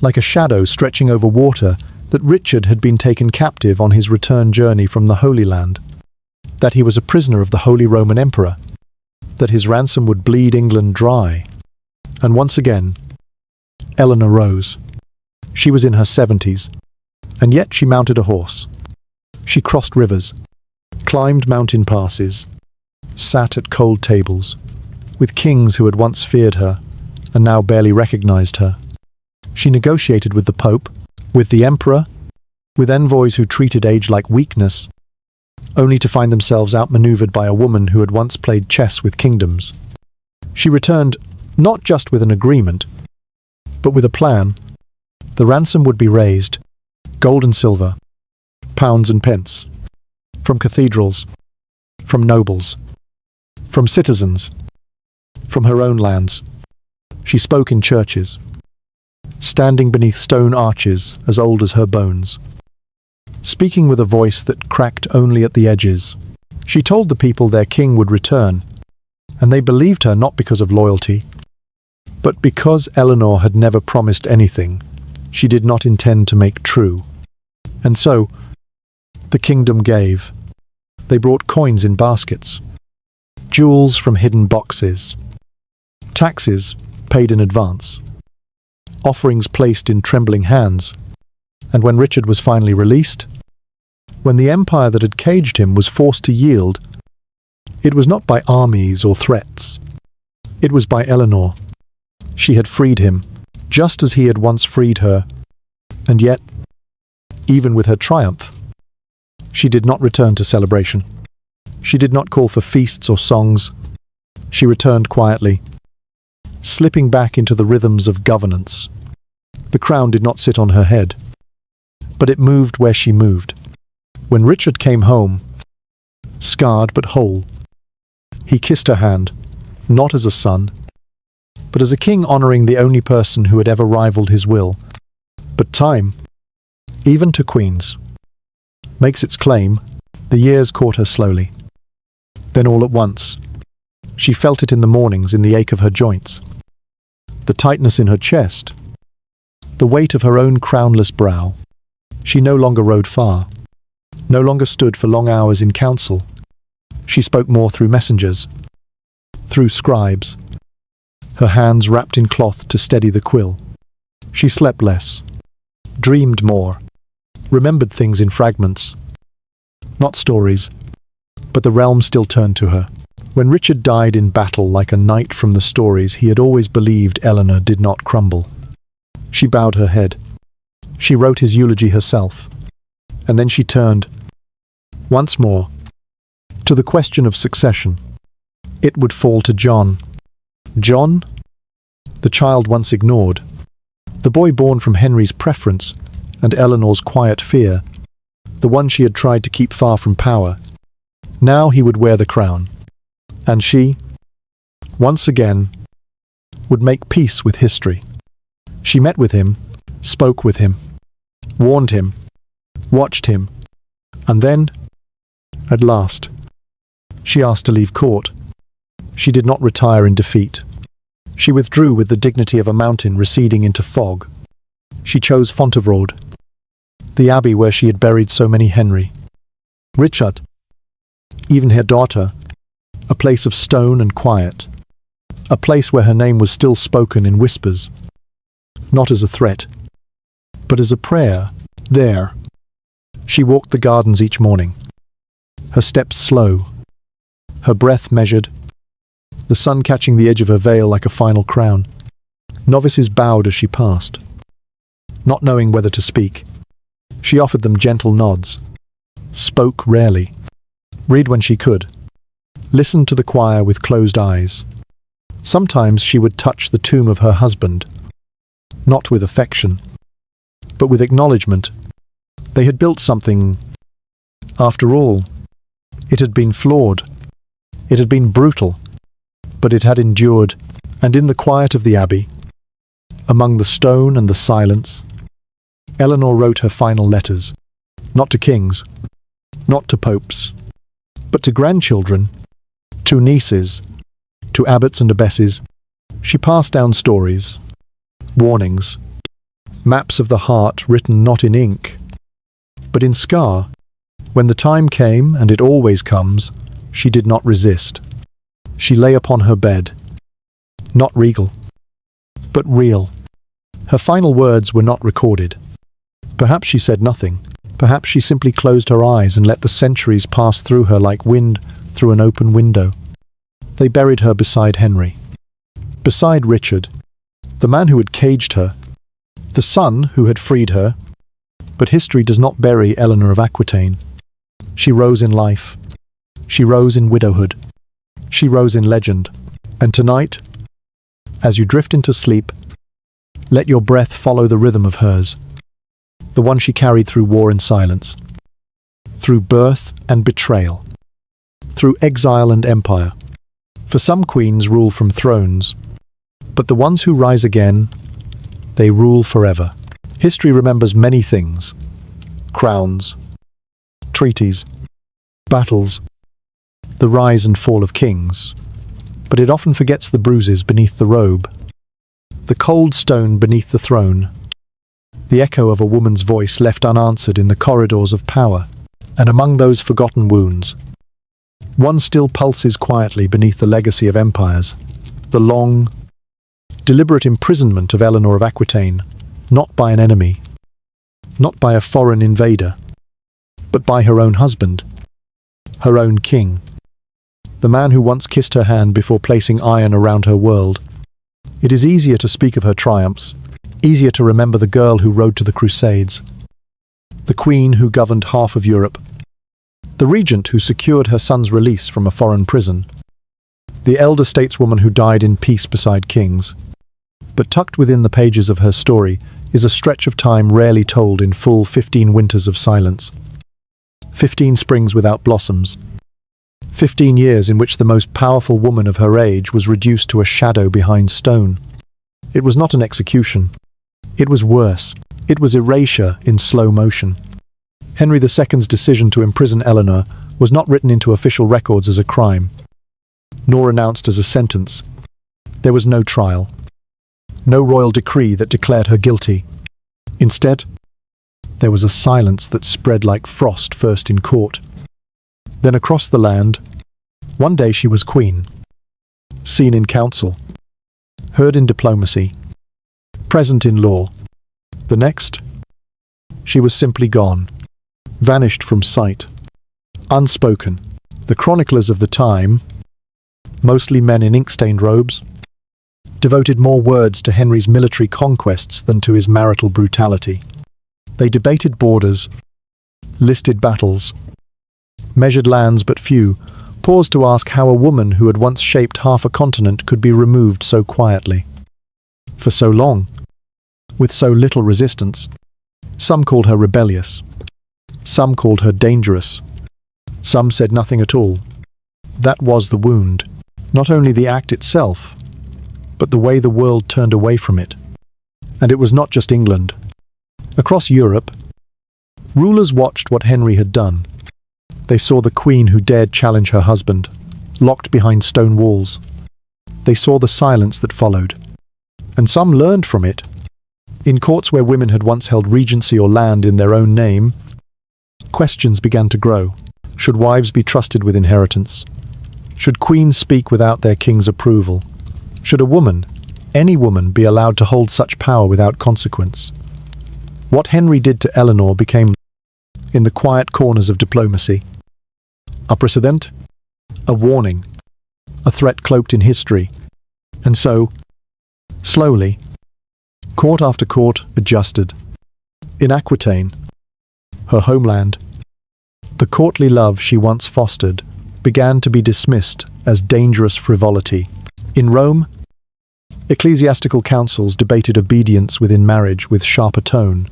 Like a shadow stretching over water, that Richard had been taken captive on his return journey from the Holy Land, that he was a prisoner of the Holy Roman Emperor, that his ransom would bleed England dry. And once again, Eleanor rose. She was in her 70s, and yet she mounted a horse. She crossed rivers, climbed mountain passes, sat at cold tables, with kings who had once feared her, and now barely recognized her. She negotiated with the Pope, with the Emperor, with envoys who treated age like weakness, only to find themselves outmaneuvered by a woman who had once played chess with kingdoms. She returned not just with an agreement, but with a plan. The ransom would be raised, gold and silver, pounds and pence, from cathedrals, from nobles, from citizens, from her own lands. She spoke in churches, standing beneath stone arches as old as her bones, speaking with a voice that cracked only at the edges. She told the people their king would return, and they believed her not because of loyalty, but because Eleanor had never promised anything she did not intend to make true. And so, the kingdom gave. They brought coins in baskets, jewels from hidden boxes, taxes paid in advance, offerings placed in trembling hands. And when Richard was finally released, when the empire that had caged him was forced to yield, it was not by armies or threats. It was by Eleanor. She had freed him, just as he had once freed her. And yet, even with her triumph, she did not return to celebration. She did not call for feasts or songs. She returned quietly, slipping back into the rhythms of governance. The crown did not sit on her head, but it moved where she moved. When Richard came home, scarred but whole, he kissed her hand, not as a son, but as a king honoring the only person who had ever rivaled his will. But time, even to queens, makes its claim. The years caught her slowly. Then all at once, she felt it in the mornings, in the ache of her joints, the tightness in her chest, the weight of her own crownless brow. She no longer rode far, no longer stood for long hours in council. She spoke more through messengers, through scribes, her hands wrapped in cloth to steady the quill. She slept less, dreamed more, remembered things in fragments, not stories, but the realm still turned to her. When Richard died in battle like a knight from the stories, he had always believed Eleanor did not crumble. She bowed her head. She wrote his eulogy herself. And then she turned, once more, to the question of succession. It would fall to John. John, the child once ignored, the boy born from Henry's preference and Eleanor's quiet fear, the one she had tried to keep far from power. Now he would wear the crown. And she, once again, would make peace with history. She met with him, spoke with him, warned him, watched him, and then, at last, she asked to leave court. She did not retire in defeat. She withdrew with the dignity of a mountain receding into fog. She chose Fontevraud, the abbey where she had buried so many Henry, Richard, even her daughter, a place of stone and quiet, a place where her name was still spoken in whispers, not as a threat, but as a prayer. There, She walked the gardens each morning, her steps slow, her breath measured, the sun catching the edge of her veil like a final crown. Novices bowed as she passed. Not knowing whether to speak, she offered them gentle nods, spoke rarely, read when she could, listened to the choir with closed eyes. Sometimes she would touch the tomb of her husband, not with affection, but with acknowledgement. They had built something. After all, it had been flawed, it had been brutal, but it had endured. And in the quiet of the abbey, among the stone and the silence, Eleanor wrote her final letters, not to kings, not to popes, but to grandchildren, to nieces, to abbots and abbesses. She passed down stories, warnings, maps of the heart written not in ink, but in scar. When the time came, and it always comes, she did not resist. She lay upon her bed, not regal, but real. Her final words were not recorded. Perhaps she said nothing. Perhaps she simply closed her eyes and let the centuries pass through her like wind through an open window. They buried her beside Henry, beside Richard, the man who had caged her, the son who had freed her. But history does not bury Eleanor of Aquitaine. She rose in life. She rose in widowhood. She rose in legend. And tonight, as you drift into sleep, let your breath follow the rhythm of hers, the one she carried through war and silence, through birth and betrayal, through exile and empire. For some queens rule from thrones, but the ones who rise again, they rule forever. History remembers many things: crowns, treaties, battles, the rise and fall of kings, but it often forgets the bruises beneath the robe, the cold stone beneath the throne, the echo of a woman's voice left unanswered in the corridors of power. And among those forgotten wounds, one still pulses quietly beneath the legacy of empires, the long, deliberate imprisonment of Eleanor of Aquitaine, not by an enemy, not by a foreign invader, but by her own husband, her own king, the man who once kissed her hand before placing iron around her world. It is easier to speak of her triumphs, easier to remember the girl who rode to the Crusades, the queen who governed half of Europe, the regent who secured her son's release from a foreign prison, the elder stateswoman who died in peace beside kings. But tucked within the pages of her story is a stretch of time rarely told in full 15 winters of silence, 15 springs without blossoms, 15 years in which the most powerful woman of her age was reduced to a shadow behind stone. It was not an execution. It was worse. It was erasure in slow motion. Henry II's decision to imprison Eleanor was not written into official records as a crime, nor announced as a sentence. There was no trial, no royal decree that declared her guilty. Instead, there was a silence that spread like frost, first in court, then across the land. One day she was queen, seen in council, heard in diplomacy, present in law. The next, she was simply gone, vanished from sight, unspoken. The chroniclers of the time, mostly men in ink-stained robes, devoted more words to Henry's military conquests than to his marital brutality. They debated borders, listed battles, measured lands but few, paused to ask how a woman who had once shaped half a continent could be removed so quietly, for so long, with so little resistance. Some called her rebellious, some called her dangerous, some said nothing at all. That was the wound, not only the act itself, but the way the world turned away from it. And it was not just England. Across Europe, rulers watched what Henry had done. They saw the queen who dared challenge her husband, locked behind stone walls. They saw the silence that followed, and some learned from it. In courts where women had once held regency or land in their own name, questions began to grow. Should wives be trusted with inheritance? Should queens speak without their king's approval? Should a woman, any woman, be allowed to hold such power without consequence? What Henry did to Eleanor became in the quiet corners of diplomacy. A precedent, a warning, a threat cloaked in history. And so, slowly, court after court adjusted. In Aquitaine, her homeland, the courtly love she once fostered began to be dismissed as dangerous frivolity. In Rome, ecclesiastical councils debated obedience within marriage with sharper tone.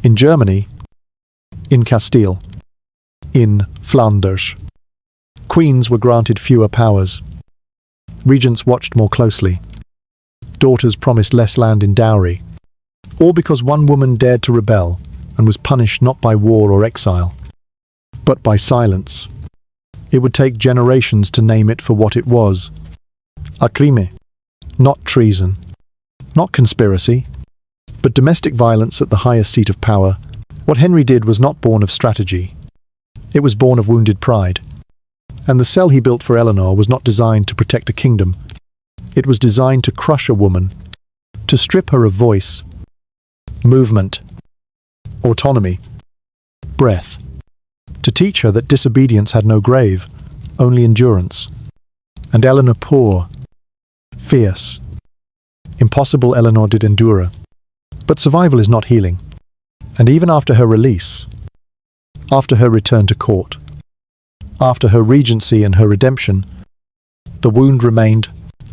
In Germany, in Castile, in Flanders, queens were granted fewer powers. Regents watched more closely. Daughters promised less land in dowry, all because one woman dared to rebel and was punished not by war or exile, but by silence. It would take generations to name it for what it was. A crime, not treason, not conspiracy, but domestic violence at the highest seat of power. What Henry did was not born of strategy. It was born of wounded pride. And the cell he built for Eleanor was not designed to protect a kingdom. It was designed to crush a woman, to strip her of voice, movement, autonomy, breath, to teach her that disobedience had no grave, only endurance. And Eleanor, poor, fierce, impossible Eleanor did endure. But survival is not healing. And even after her release, after her return to court, after her regency and her redemption, the wound remained,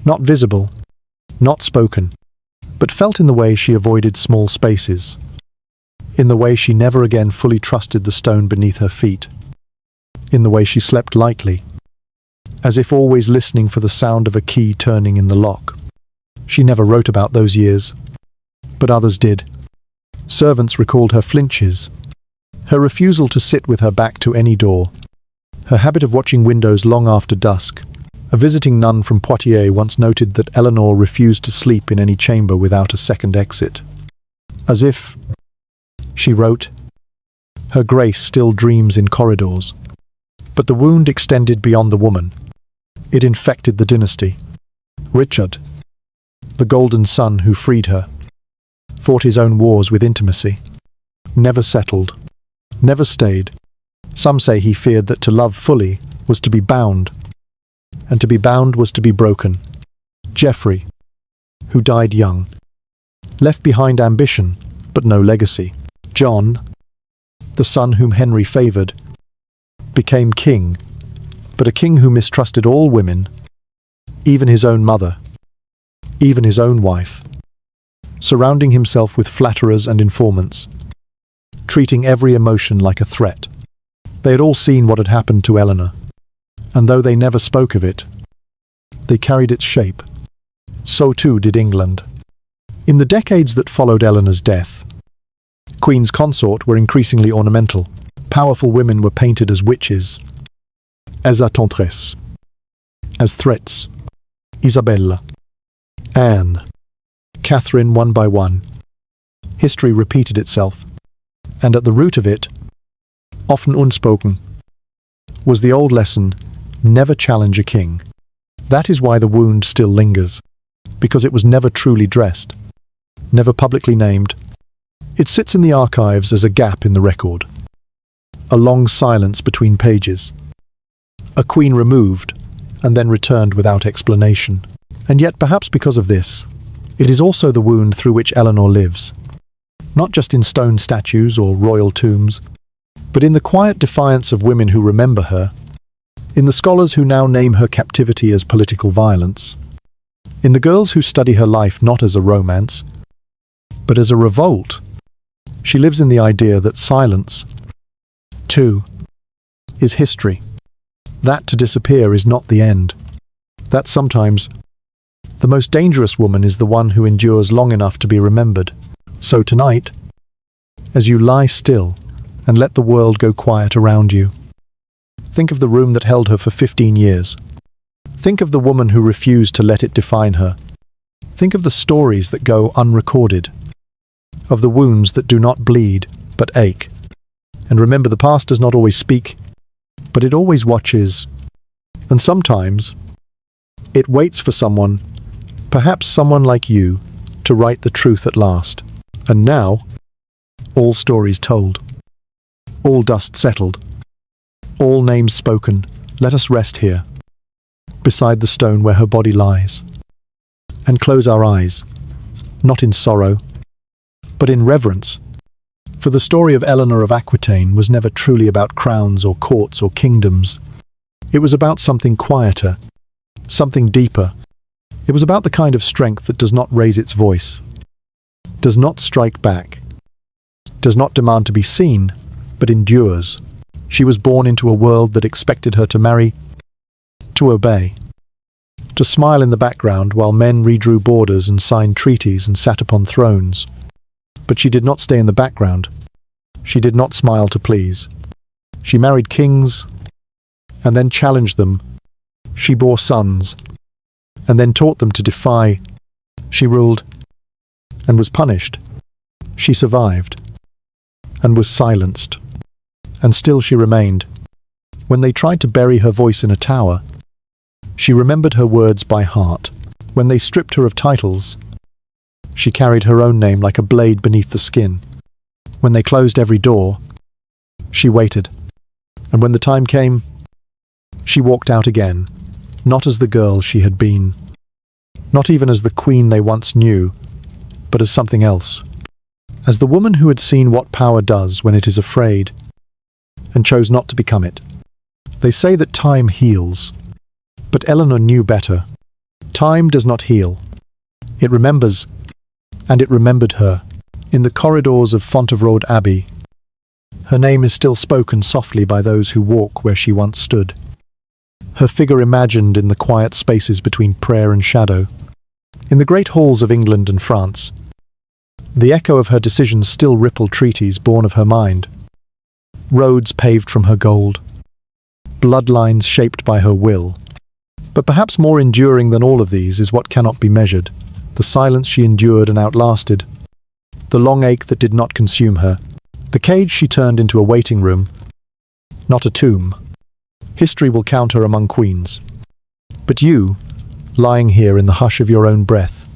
not visible, not spoken, but felt in the way she avoided small spaces, in the way she never again fully trusted the stone beneath her feet, in the way she slept lightly, as if always listening for the sound of a key turning in the lock. She never wrote about those years, but others did. Servants recalled her flinches, her refusal to sit with her back to any door, her habit of watching windows long after dusk. A visiting nun from Poitiers once noted that Eleanor refused to sleep in any chamber without a second exit. As if, she wrote, her grace still dreams in corridors. But the wound extended beyond the woman. It infected the dynasty. Richard, the golden son who freed her, fought his own wars with intimacy, never settled, never stayed. Some say he feared that to love fully was to be bound, and to be bound was to be broken. Geoffrey, who died young, left behind ambition, but no legacy. John, the son whom Henry favoured, became king, but a king who mistrusted all women, even his own mother, even his own wife, surrounding himself with flatterers and informants, treating every emotion like a threat. They had all seen what had happened to Eleanor, and though they never spoke of it, they carried its shape. So too did England. In the decades that followed Eleanor's death, Queen's consort were increasingly ornamental. Powerful women were painted as witches, as attentresses, as threats. Isabella, Anne, Catherine, one by one. History repeated itself, and at the root of it, often unspoken, was the old lesson, never challenge a king. That is why the wound still lingers, because it was never truly dressed, never publicly named. It sits in the archives as a gap in the record, a long silence between pages, a queen removed and then returned without explanation. And yet, perhaps because of this, it is also the wound through which Eleanor lives, not just in stone statues or royal tombs, but in the quiet defiance of women who remember her, in the scholars who now name her captivity as political violence, in the girls who study her life not as a romance, but as a revolt. She lives in the idea that silence, too, is history, that to disappear is not the end, that sometimes the most dangerous woman is the one who endures long enough to be remembered. So tonight, as you lie still and let the world go quiet around you, think of the room that held her for 15 years. Think of the woman who refused to let it define her. Think of the stories that go unrecorded, of the wounds that do not bleed but ache. And remember, the past does not always speak, but it always watches, and sometimes it waits for someone, perhaps someone like you, to write the truth at last. And now, all stories told. All dust settled, all names spoken. Let us rest here, beside the stone where her body lies, and close our eyes, not in sorrow, but in reverence. For the story of Eleanor of Aquitaine was never truly about crowns or courts or kingdoms. It was about something quieter, something deeper. It was about the kind of strength that does not raise its voice, does not strike back, does not demand to be seen, but endures. She was born into a world that expected her to marry, to obey, to smile in the background while men redrew borders and signed treaties and sat upon thrones. But she did not stay in the background. She did not smile to please. She married kings, and then challenged them. She bore sons, and then taught them to defy. She ruled, and was punished. She survived, and was silenced. And still she remained. When they tried to bury her voice in a tower, she remembered her words by heart. When they stripped her of titles, she carried her own name like a blade beneath the skin. When they closed every door, she waited. And when the time came, she walked out again, not as the girl she had been, not even as the queen they once knew, but as something else. As the woman who had seen what power does when it is afraid, and chose not to become it. They say that time heals, but Eleanor knew better. Time does not heal. It remembers, and it remembered her. In the corridors of Fontevraud Abbey, her name is still spoken softly by those who walk where she once stood. Her figure imagined in the quiet spaces between prayer and shadow. In the great halls of England and France, the echo of her decisions still ripple treaties born of her mind. Roads paved from her gold, bloodlines shaped by her will. But perhaps more enduring than all of these is what cannot be measured, the silence she endured and outlasted, the long ache that did not consume her, the cage she turned into a waiting room, not a tomb. History will count her among queens. But you, lying here in the hush of your own breath,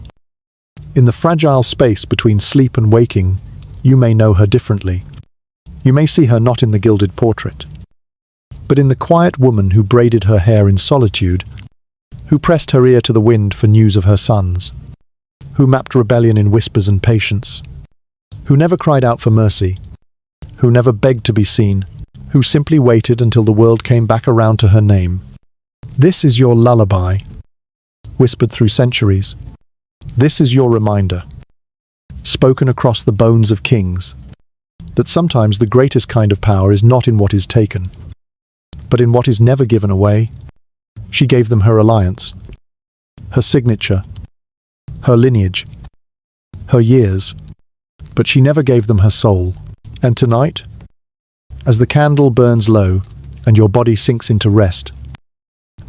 in the fragile space between sleep and waking, you may know her differently. You may see her not in the gilded portrait, but in the quiet woman who braided her hair in solitude, who pressed her ear to the wind for news of her sons, who mapped rebellion in whispers and patience, who never cried out for mercy, who never begged to be seen, who simply waited until the world came back around to her name. This is your lullaby, whispered through centuries. This is your reminder, spoken across the bones of kings, that sometimes the greatest kind of power is not in what is taken, but in what is never given away. She gave them her alliance, her signature, her lineage, her years, but she never gave them her soul. And tonight, as the candle burns low and your body sinks into rest,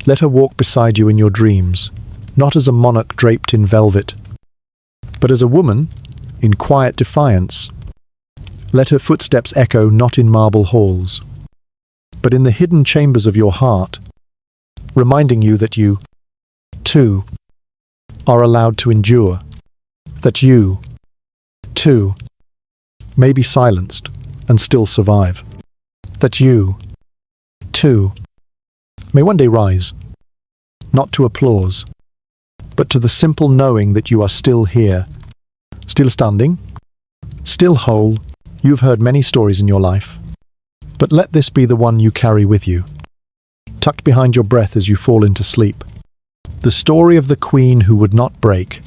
let her walk beside you in your dreams, not as a monarch draped in velvet, but as a woman in quiet defiance. Let her footsteps echo not in marble halls, but in the hidden chambers of your heart, reminding you that you, too, are allowed to endure, that you, too, may be silenced and still survive, that you, too, may one day rise, not to applause, but to the simple knowing that you are still here, still standing, still whole. You've heard many stories in your life, but let this be the one you carry with you, tucked behind your breath as you fall into sleep. The story of the queen who would not break,